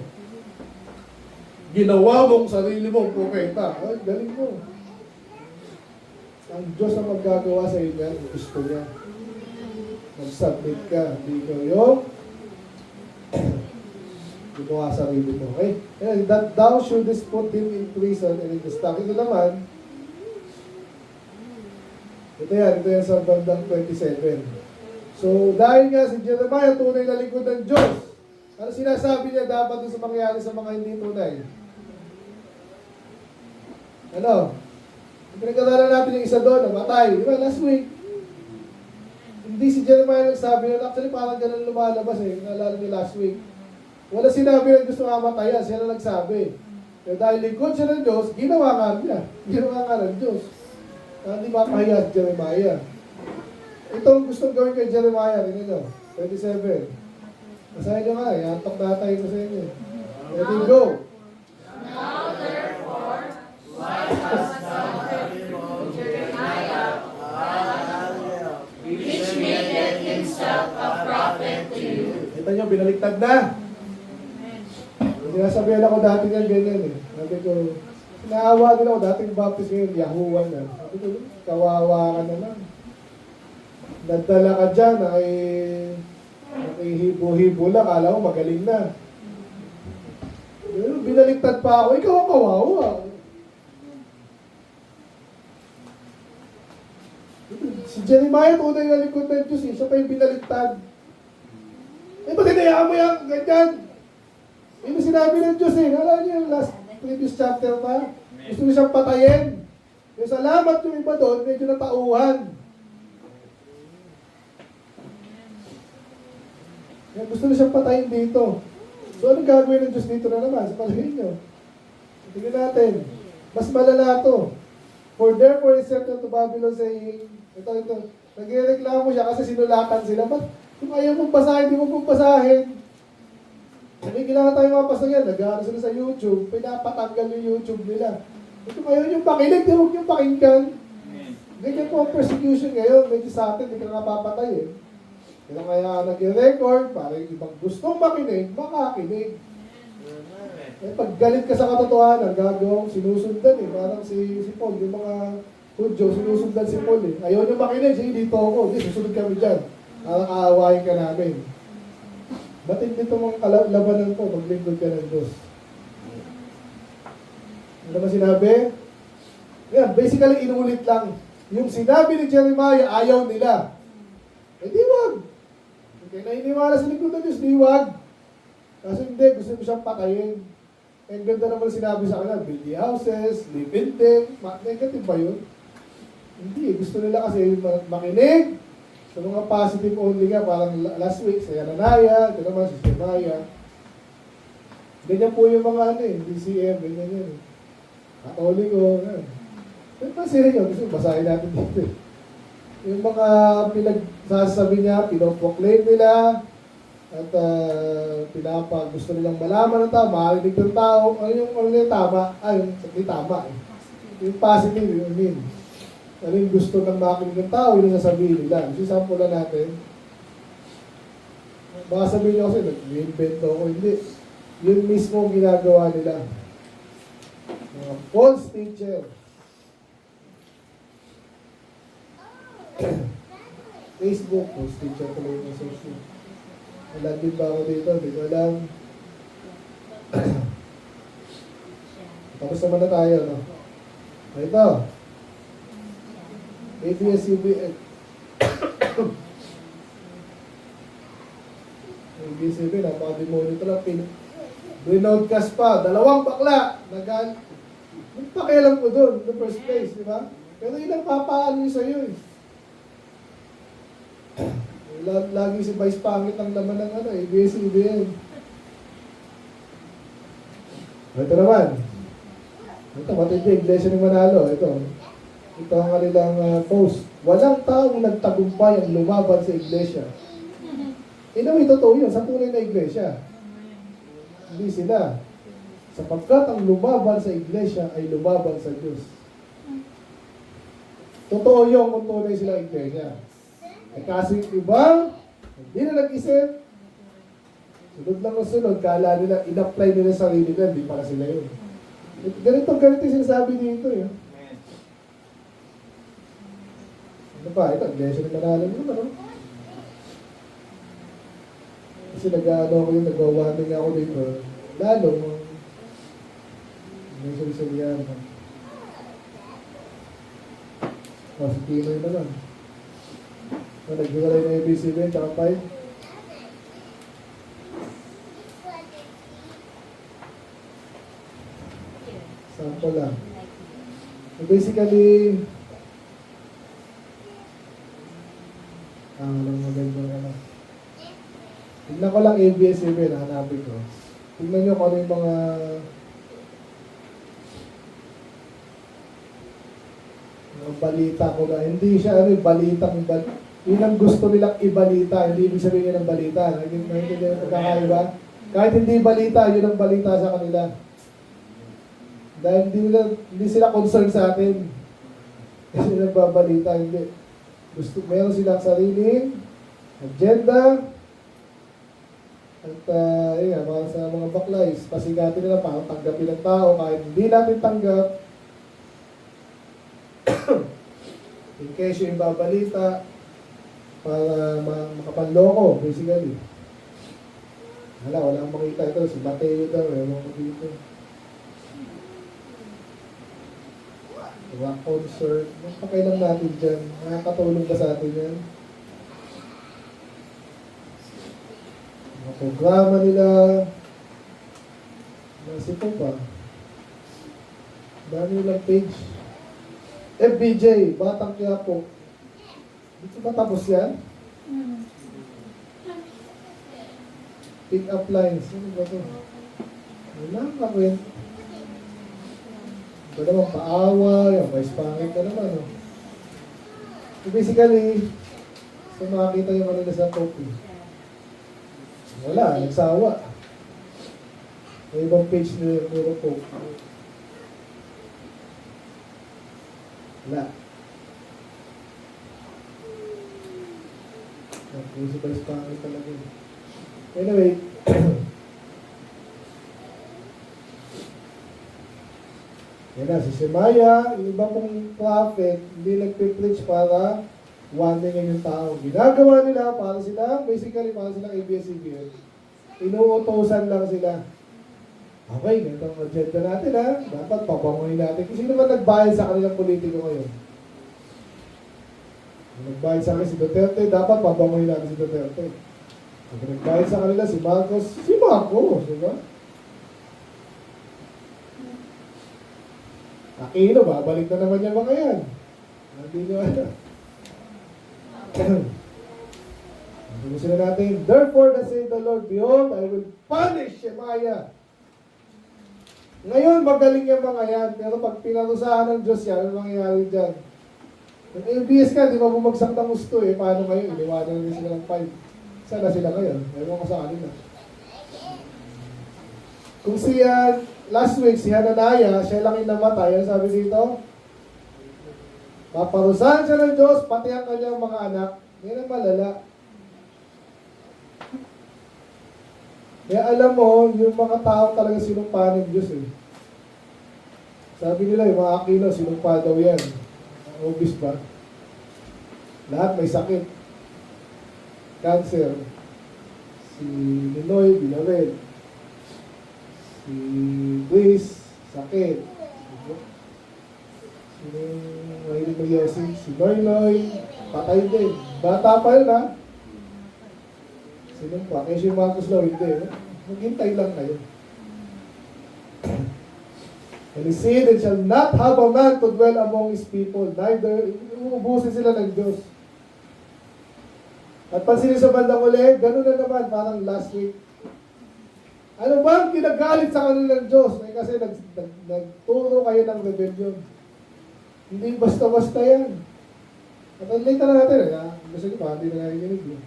Ginawa mong sarili mong propeta. Ay, galing mo. Ang Diyos ang maggagawa sa inyo, gusto niya. Mag-submit ka. Hindi ko yung gumawa sarili mo. Okay? And that thou shouldest put him in prison and in the stock. Ito naman, ito yan sa bandang 27. So, dahil nga si Jeremiah tunay na likod ng Diyos, ano sinasabi niya dapat sa mangyari sa mga hindi tunay? Ano? Pinag-aralan natin yung isa doon, namatay. Di ba? Last week. Hindi si Jeremiah nagsabi na, actually parang ganun lumalabas eh. Naalala niyo last week. Wala sinabi na gusto mamatayan, siya na nagsabi. Pero dahil likod siya ng Diyos, ginawa nga niya. Ginawa nga ng Diyos. Hindi mapahiya si Jeremiah. Ito ang gustong gawin kay Jeremiah, rin nyo, 27. Masahin nyo nga, yantok natay ko sa inyo. Ready, go! Now therefore, why hast thou kept Jeremiah, which made himself a prophet to you? Kita nyo, binaliktad na. Sinasabihan ako dati nga ganyan eh. Sabi ko, naawa din ako dating baptist ngayon, yahuwan na. Sabi ko, kawawa ka naman. Nagdala ka dyan, nakihibo-hibo lang, kala mo magaling na. Binaliktad pa ako, ikaw ang kawawa. Si Jeremiah, tunay na likod ng Diyos, siya pa yung binaliktad. Ba't hinayaan mo yan? Ganyan. Yun yung sinabi ng Diyos Alam niyo yung last previous chapter pa? Gusto niyo siyang patayin. Yung salamat yung iba doon, medyo natauhan. Kaya gusto niyo siyang patayin dito. So anong gagawin ng Diyos dito na naman sa palagay niyo? Tingnan natin. Mas malala to. For therefore is sent to Babylon saying, ito, nagrereklamo siya kasi sinulatan sila. Ba't kung ayaw mong basahin, di mo mong basahin? May ginagawa tayo mga pastor yan, nag-aaral sila sa YouTube, pinapatanggal yung YouTube nila. Kung ayaw niyong pakinig, di huwag niyong pakinggan. Ganyan po ang persecution ngayon, medyo sa atin, di ka nga papatay eh. Kaya kaya nag-record, para yung ibang gustong makinig, makakinig. Eh, pag galit ka sa katotohanan, gagawang sinusundan eh. Parang si Paul, yung mga Hudyo, sinusundan si Paul eh. Ayaw niyo makinig, sige dito ako, hindi, susunod kami dyan. Parang aawahin ka namin. Ba't hindi ito mga labanan ko, maglingkod ka ng Diyos? Ano naman sinabi? Yan, basically inuulit lang. Yung sinabi ni Jeremiah, ayaw nila. Eh di wag. Okay, nainiwala sa lingkod ng Diyos, di wag. Kasi hindi, gusto mo siyang patayin. Eh, ganda naman sinabi sa kanila, build the houses, live in them. Negative ba yun? Hindi, gusto nila kasi makinig. Sa mga positive only nga, parang last week, sa Yananaya, ito naman si Jeremiah. Ganyan po yung mga DCM, ganyan yan. Katoliko, yan. Pero pansin nyo, gusto basahin natin dito. Yung mga pinagsasabi niya, pinoproclaim nila, at gusto nilang malaman ng tao, makalinig ng tao, ano yung tama? Yung tama eh. Yung positive, yung mean. Ano yung gusto ng makinig ng tao, yun ang sasabihin nila. Sample lang natin. Baka sabihin nyo kasi, nag-invento ako. Hindi. Yun mismo ang ginagawa nila. Mga false teacher. Facebook, false teacher pala yung social. Alam din ba ako dito? Hindi ko alam. Tapos naman na tayo, no? Ito. ABS-CBN. ABS-CBN, napaka-demonyo ito lang. Binodcast pa, 2 bakla. Nagpakialam ko doon, in the first place, di ba? Pero yun ang papaano yun sa'yo eh. Lagi si Vice Pangit ang laman ng ABS-CBN. Ito naman. Ito, matindi, Iglesia ni Manalo. Ito ang kanilang post. Walang taong nagtagumpay ang lumaban sa iglesia. Totoo yun, sa tunay na iglesia. Hindi sila. Sapagkat ang lumaban sa iglesia ay lumaban sa Diyos. Totoo yun kung tunay sila iglesia. Kasi yung iba, hindi na nag-isip. Sunod lang ang sunod, kala nila, in-apply nila sa sarili nila, hindi para sila yun. Ganito yung sinasabi dito yun. Ano ba? Ito, Iglesia ni Manalo naman, no? Kasi nag-warning ako dito. Lalo, may sulisalihan. Si Pinoy naman. Nag-iwalay na ABCB, tsaka 5. Sample lang. So basically, walang maganda ka na. Tignan ko lang ABS-CBN, hanapin ko. Tignan nyo kung ano yung mga balita ko na. Hindi siya balitang yun ang gusto nilang ibalita, hindi ibig sabihin ng balita. Naging pagkakaiba. Kahit hindi balita, yun ang balita sa kanila. Dahil hindi sila concerned sa atin. Kasi nagbabalita, hindi. Meron silang sariling agenda. At para sa mga baklays, pasigatin nila para tanggapin ng tao kahit hindi natin tanggap. In case yung babalita, para makapanloko, basically. Wala akong makita ito. Si Mateo daw, ewan ko dito. Rock concert. Magpakailan natin dyan. Makakatulong ba sa atin yan? Mga programa nila. Nasito pa. Dami nilang page. FBJ, Batang Quiapo. Dito ba tapos yan? Pick up lines. Ano ba ito? Wala ka rin. Ito naman, paaway. Ang vice pangit ka naman. Oh. So basically, so makakita yung kanila sa copy. Wala, nagsawa. May ibang page na puro po. Wala. Ang si vice pangit talaga. Anyway, yan na, si Semaya, yung iba pong prophet, hindi nagpipreach para warningin yung tao. Ginagawa nila para sila, basically para silang ABS-CBN. Inuutosan lang sila. Okay, ganito ang agenda natin ha. Dapat pabangoy natin. Kasi sino ba nagbayad sa kanilang politiko ngayon? Kung nagbayad sa akin si Duterte, dapat pabangoy natin si Duterte. Kung nagbayad sa kanila si Marcos, di ba? Aquino, babalik na naman yung mga yan. Hindi nyo alam. Gusto na natin, therefore, thus saith the Lord, behold, I will punish Shemaiah. Ngayon, magaling yung mga yan. Pero pag pinarusahan ng Diyos yan, ano mangyayari dyan? Yung ABS ka, di ba bumagsak ng gusto eh. Paano ngayon? Iniwanan nila sila ng 5. Sana sila ngayon? Ewan ko sa kanila. Kung siya, last week, si Hananiah, siya lang yung namatay. Ano sabi dito? Paparusahan siya ng Diyos, pati ang kanyang mga anak. Yan ang malala. Kaya alam mo, yung mga tao talaga sinumpa ng Diyos eh. Sabi nila, yung mga Aquino, sinumpa daw yan. Obvious ba? Lahat may sakit. Cancer. Si Ninoy, Villarreal. Si Luis, sakit. Sino yung mahilig na Yossi? Si Noynoy, patay din. Bata pa yun ha. Sino pa? Kaya si Marcos Law, hindi. Maghintay lang kayo. And he said, "It shall not have a man to dwell among his people, neither uubusin sila ng Diyos." At pansinin sa bandang uli, ganun na naman, parang last week. Ano ba ang kinagalit sa kanila ng Diyos? Eh, kasi nagturo kayo ng rebellion. Hindi basta-basta yan. At later na natin, gusto nyo pa, hindi na nakikinig.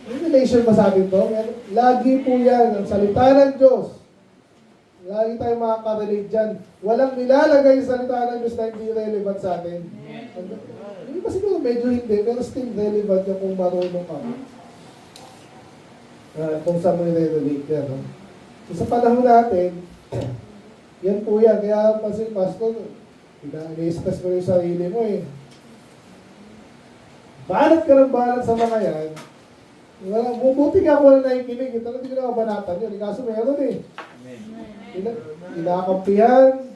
May relation ba sa atin to? Lagi po yan, ang salita ng Diyos. Lagi tayong makaka-relate dyan. Walang nilalagay sa salita ng Diyos na hindi relevant sa atin. Hindi pa siguro medyo hindi, pero still relevant yung kung marunong ka. Kung saan mo nire-relate yan. No? So, sa panahon natin, yan po yan. Kaya kasi, Pastor, ina-stress mo yung sarili mo eh. Banat ka ng banat sa mga yan. Wala, buti ka po na nakikinig. Ito na hindi ko na kabanatan yun. Kaso meron eh. Inakampihan.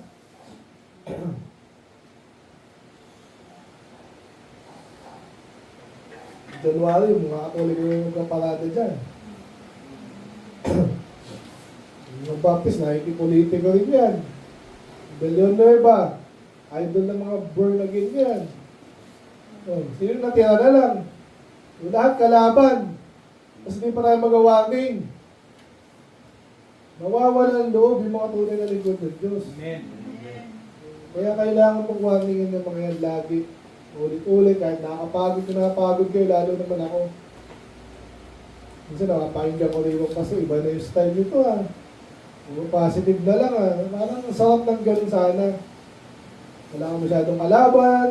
January, yung mga katulig yung kaparada dyan. Yung baptist, nakikipolitiko rin yan. Billionaire ba? Idol ng mga born again yan. Sino natira na lang? Yung lahat kalaban. Kasi hindi pa tayo mag-warning. Nawawala ng loob yung mga tunay na lingkod ng Diyos. Amen. Kaya kailangan pong warningin ng mga yan lagi. Ulit-ulit, kahit nakapagod kayo, lalo naman ako. Minsan nakapahinggan ko rin yung paso, iba na yung style nito ah. Positive na lang ah. Parang sarap ng ganun sana. Wala kang masyadong kalaban.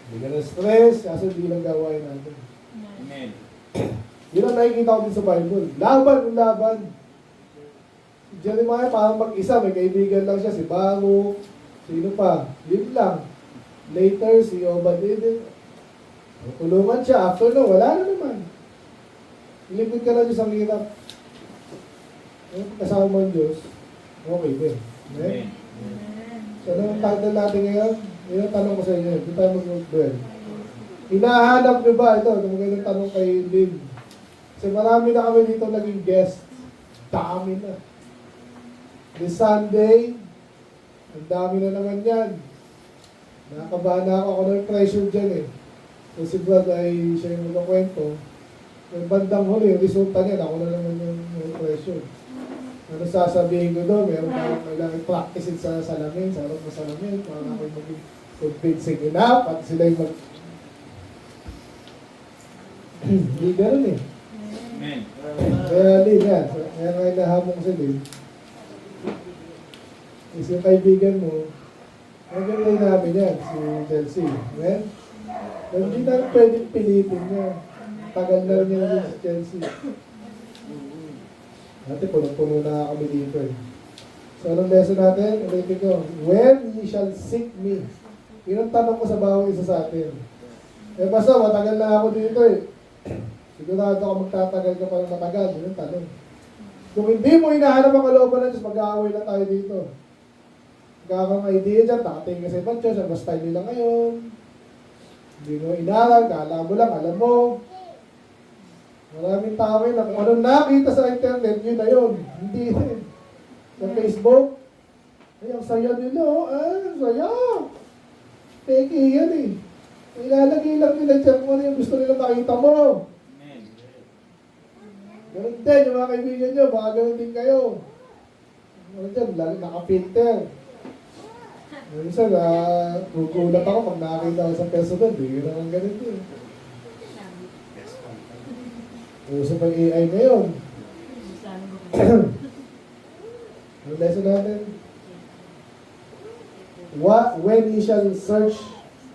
Hindi ka na stress, kasi hindi lang gawain natin. Amen. Yun ang nakikita ko din sa Bible. Laban. Si Jeremiah parang mag-isa, may kaibigan lang siya, si Baruch, sino pa, yun lang. Later, si Obadiah, Tulungan siya. After no, wala na naman. Ilipid ka na Diyos ang hirap. Kasama mo ang Diyos, okay din. Amen? So, anong title natin ngayon? Yung tanong ko sa inyo. Hindi tayo mag-duel. Hinahanap nyo ba? Ito, magandang tanong kay Lynn. Kasi marami na kami dito naging guest. Dami na. This Sunday, ang dami na naman yan. Nakakabahan na ako ng pressure dyan eh. So si Brad ay siya yung magkakwento. Yung bandang huli, yung resulta niya, ako na naman yung pressure. Ano sasabihin ko doon? Meron na kailangan practice sa salamin, sa harap na salamin, para ako yung maging convincing enough, at sila yung mag... Hindi ganun eh. Amen. Kaya Lynn yan, kaya ngayon nahamong si Lynn. Is yung kaibigan mo, magandang namin yan, si Chelsea. Amen? Hindi na pwedeng pilitin niya. Tagal na rin niya si Chelsea. Dati punong-puno na kami dito eh. So anong lesson natin? Ulitin ko. When ye shall seek me. Yun ang tanong ko sa bawang isa sa atin. Eh basta matagal na ako dito eh. Sigurado ako magtatagal ka pa ng matagal. Yun ang tanong. Kung hindi mo hinahanap ang kalooban ng Diyos, mag-aaway na tayo dito. Magkakaroon ng idea dyan, nakatingin ka sa ibang Diyos, ang style nila ngayon. Hindi mo inaral, kala mo lang, alam mo. Maraming tao na kung anong nakita sa internet, yun na yun. Hindi rin. Sa Facebook, ay, ang saya nila, ang saya. Fake yan eh. Ilalagay lang nila dyan kung ano yung gusto nila makita mo. Ganun din, yung mga kaibigan nyo, baka ganun din kayo. Ano dyan, naka-filter. Minsan, gugulat ako pag nakakita ko sa personal, di naman ganito eh. Uso pang AI ngayon. Ang lesson natin. When ye shall search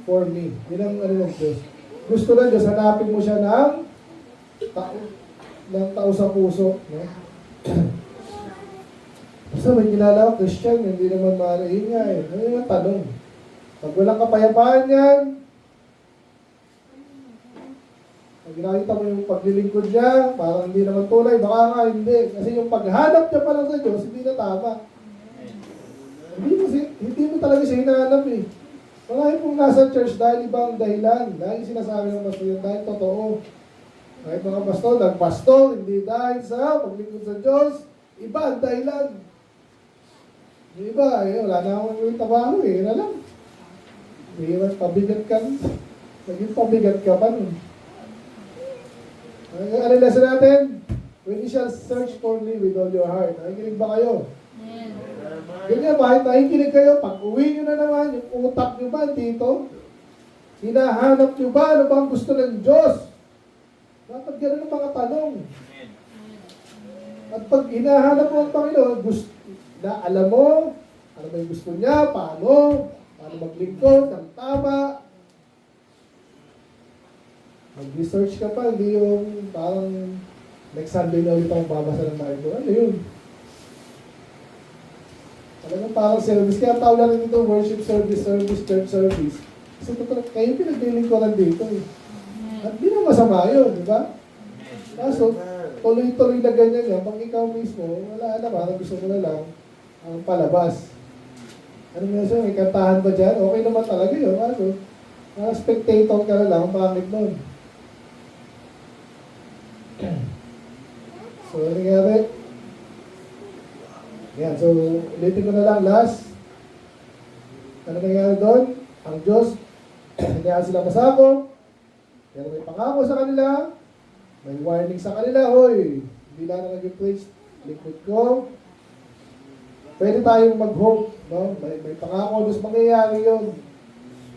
for me. Yun ang ano ng Diyos. Gusto ng Diyos, hanapin mo siya ng tao sa puso. No? Basta may kilala ko, Christian, hindi naman maalahin nga eh. Ano yung tanong? Pag walang kapayapaan yan, pag nakita mo yung paglilingkod niya, parang hindi naman tulay, baka nga hindi. Kasi yung paghanap niya pa lang sa Diyos, hindi na tama. Hindi mo talaga siya hinahanap eh. Marami pong nasa church dahil ibang dahilan. Dahil sinasabi ng pastor yun, dahil totoo. Kahit mga pastor, nagpastor, hindi dahil sa paglingkod sa Diyos, iba ang dahilan. Yung iba, wala na akong trabaho eh, yun na lang. Hirap, pabigat ka. Naging pabigat ka pa nun. Ano lesson natin? When you shall search for me with all your heart. Nakikinig ba kayo? Ganyan, bakit nakikinig kayo? Pag uwi nyo na naman, yung utak nyo ba dito? Hinahanap nyo ba? Ano ba ang gusto ng Diyos? Dapat ganun ang mga tanong. At pag hinahanap mo ang Panginoon, na alam mo, ano ba yung gusto niya, paano maglingkod, ng tama. Mag-research ka pa, hindi yung parang next Sunday na ulit akong babasa ng Bible. Ano yun? Talagang parang service. Kaya tawag natin dito, worship service, church service. Kasi totoo, kayo pinaglilingkoran dito eh. At di na masama yun, di ba? Kaso, tuloy-tuloy na ganyan yan. Pag ikaw mismo, wala na, parang gusto mo na lang ang palabas. Ano nga siya, may kantahan ba dyan? Okay naman talaga yun. Ano? Mga spectator ka na lang, ang pangit nun. So, ano nangyari? Yan, so, ulitin ko na lang last. Ano nangyari doon? Ang Diyos, hindi sila masako. Pero may pangako sa kanila. May warning sa kanila. Hoy, hindi lang na nag-preach. Likod ko. Pwede tayong mag-hope. No? May pangako. Diyos mangyayari yun.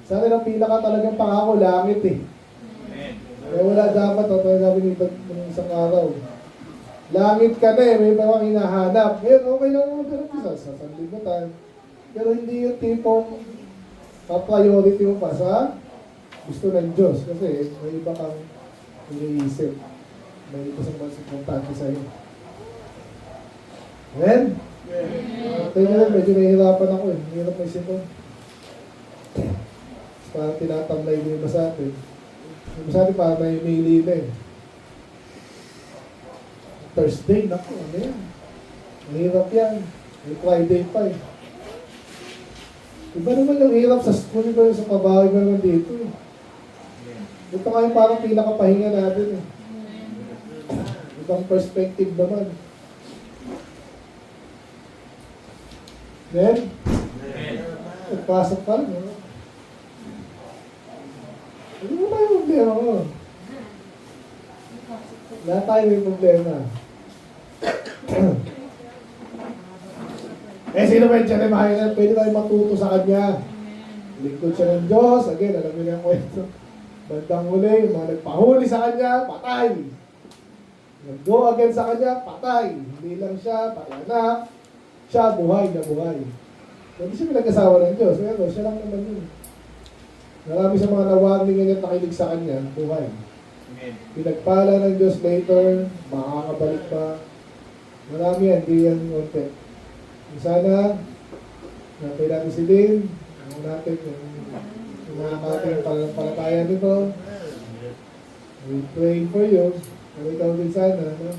Sa akin ang pinaka talagang pangako, langit eh. Kaya wala dapat, ito sabi ni Ibad ng isang araw. Langit ka na eh, may mga hinahanap. Ngayon, okay lang naman pero sa sanlibutan. Pero hindi yung tipong pa-priority mo pa sa gusto ng Diyos. Kasi may iba kang iniisip. May iba sa mas importante sa'yo. Amen? Tayo na, medyo nahihirapan ako eh. Hirap na isip ko. Parang tinatamlay mo iba sa atin. Sabi pa, may lila eh. Thursday, naku, ano yan? Mahirap yan. May Friday pa eh. Iba naman yung hirap sa school, iba sa pabahay ko naman dito eh. Ito nga yung parang pinakapahinga natin eh. Ibang perspective naman. Then, nagpasok pa rin. Ano ba yung problema mo? Lahat tayo may problema. Sino ba yung Jeremiah? Pwede tayo matuto sa kanya. Lingkod siya ng Diyos. Again, alam niyo yung kwento. Bandang huli, yung mga nagpahuli sa kanya, patay. Nag-go again sa kanya, patay. Hindi lang siya, pati anak. Siya, buhay na buhay. Hindi siya pinag-asawa ng Diyos. Pero siya lang naman yun. Marami sa mga nawarning niya nakinig sa kanya, buhay. Pinagpala ng Diyos later, makakabalik pa. Marami yan, hindi yan konti. Sana, natin natin si Lynn, ang natin yung nakakating palataya nito. We pray for you. Pero ikaw din sana, no?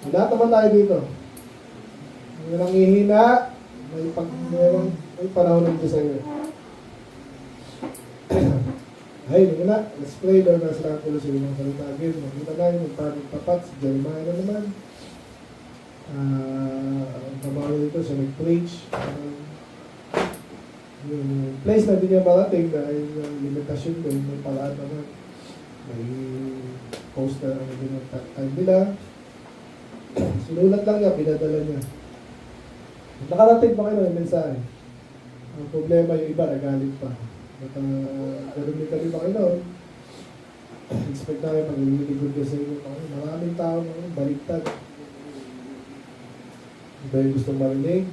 Lahat naman tayo dito. Yung nangihina, may panahon ng Diyos sa iyo. Ay, hindi na. Let's pray. Lord, nasa lang ko sa inyong salita again. Magkita tayo, magpapat si Jeremiah na naman. Ang trabaho dito, siya nag-preach. Yung place na din niya marating dahil yung limitasyon ko, may paraan naman. May poster ang din yung time nila. Sinulat lang niya, pinadala niya. Nakarating pa kayo ng mensahe. Ang problema yung iba, nagalit pa. At ganun din kami pa kayo. Expect na kayo pag-iligod ka sa inyo. Maraming tao baliktad. Iba yung gustong marinig.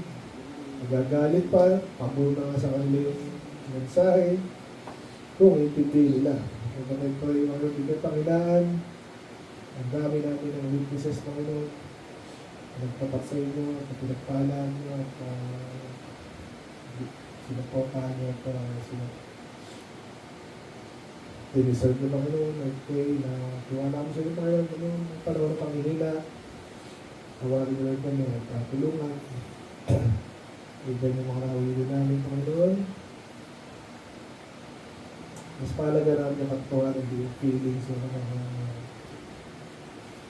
Magagalit pa. Pamuna nga sa kanila yung mensahe. Kung intindi nila. Kung nag-pray yung mga bigat Panginoon, ang dami namin ng witnesses Panginoon. Nagtapat sa inyo, at pinagpalaan nyo, at sinapokahan nyo, at diniserve nyo Panginoon. Nag-pray na tiwala mo sa inyo Panginoon, ang panahon ng panghihina. Tawarin nyo lang kami at tulungan. Ibigay yung mga nawili namin, Panginoon. Mas palaga namin yung pagtawarin yung feelings yung mga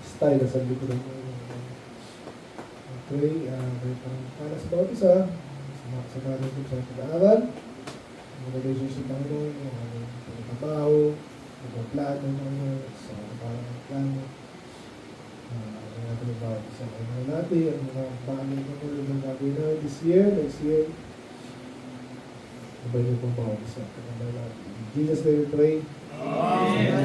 style na sabi ko lang. Okay, para sa bawat isa, sa natin ko sa pag-aaral, yung relationship Panginoon, yung pagkabaho, yung plano sa parang plano. Ang ating bawat isa kayo natin, ang mga bagay na po yung gagawin na this year, next year. Sabay niyo pong bawat isa. In Jesus' name we pray. Amen.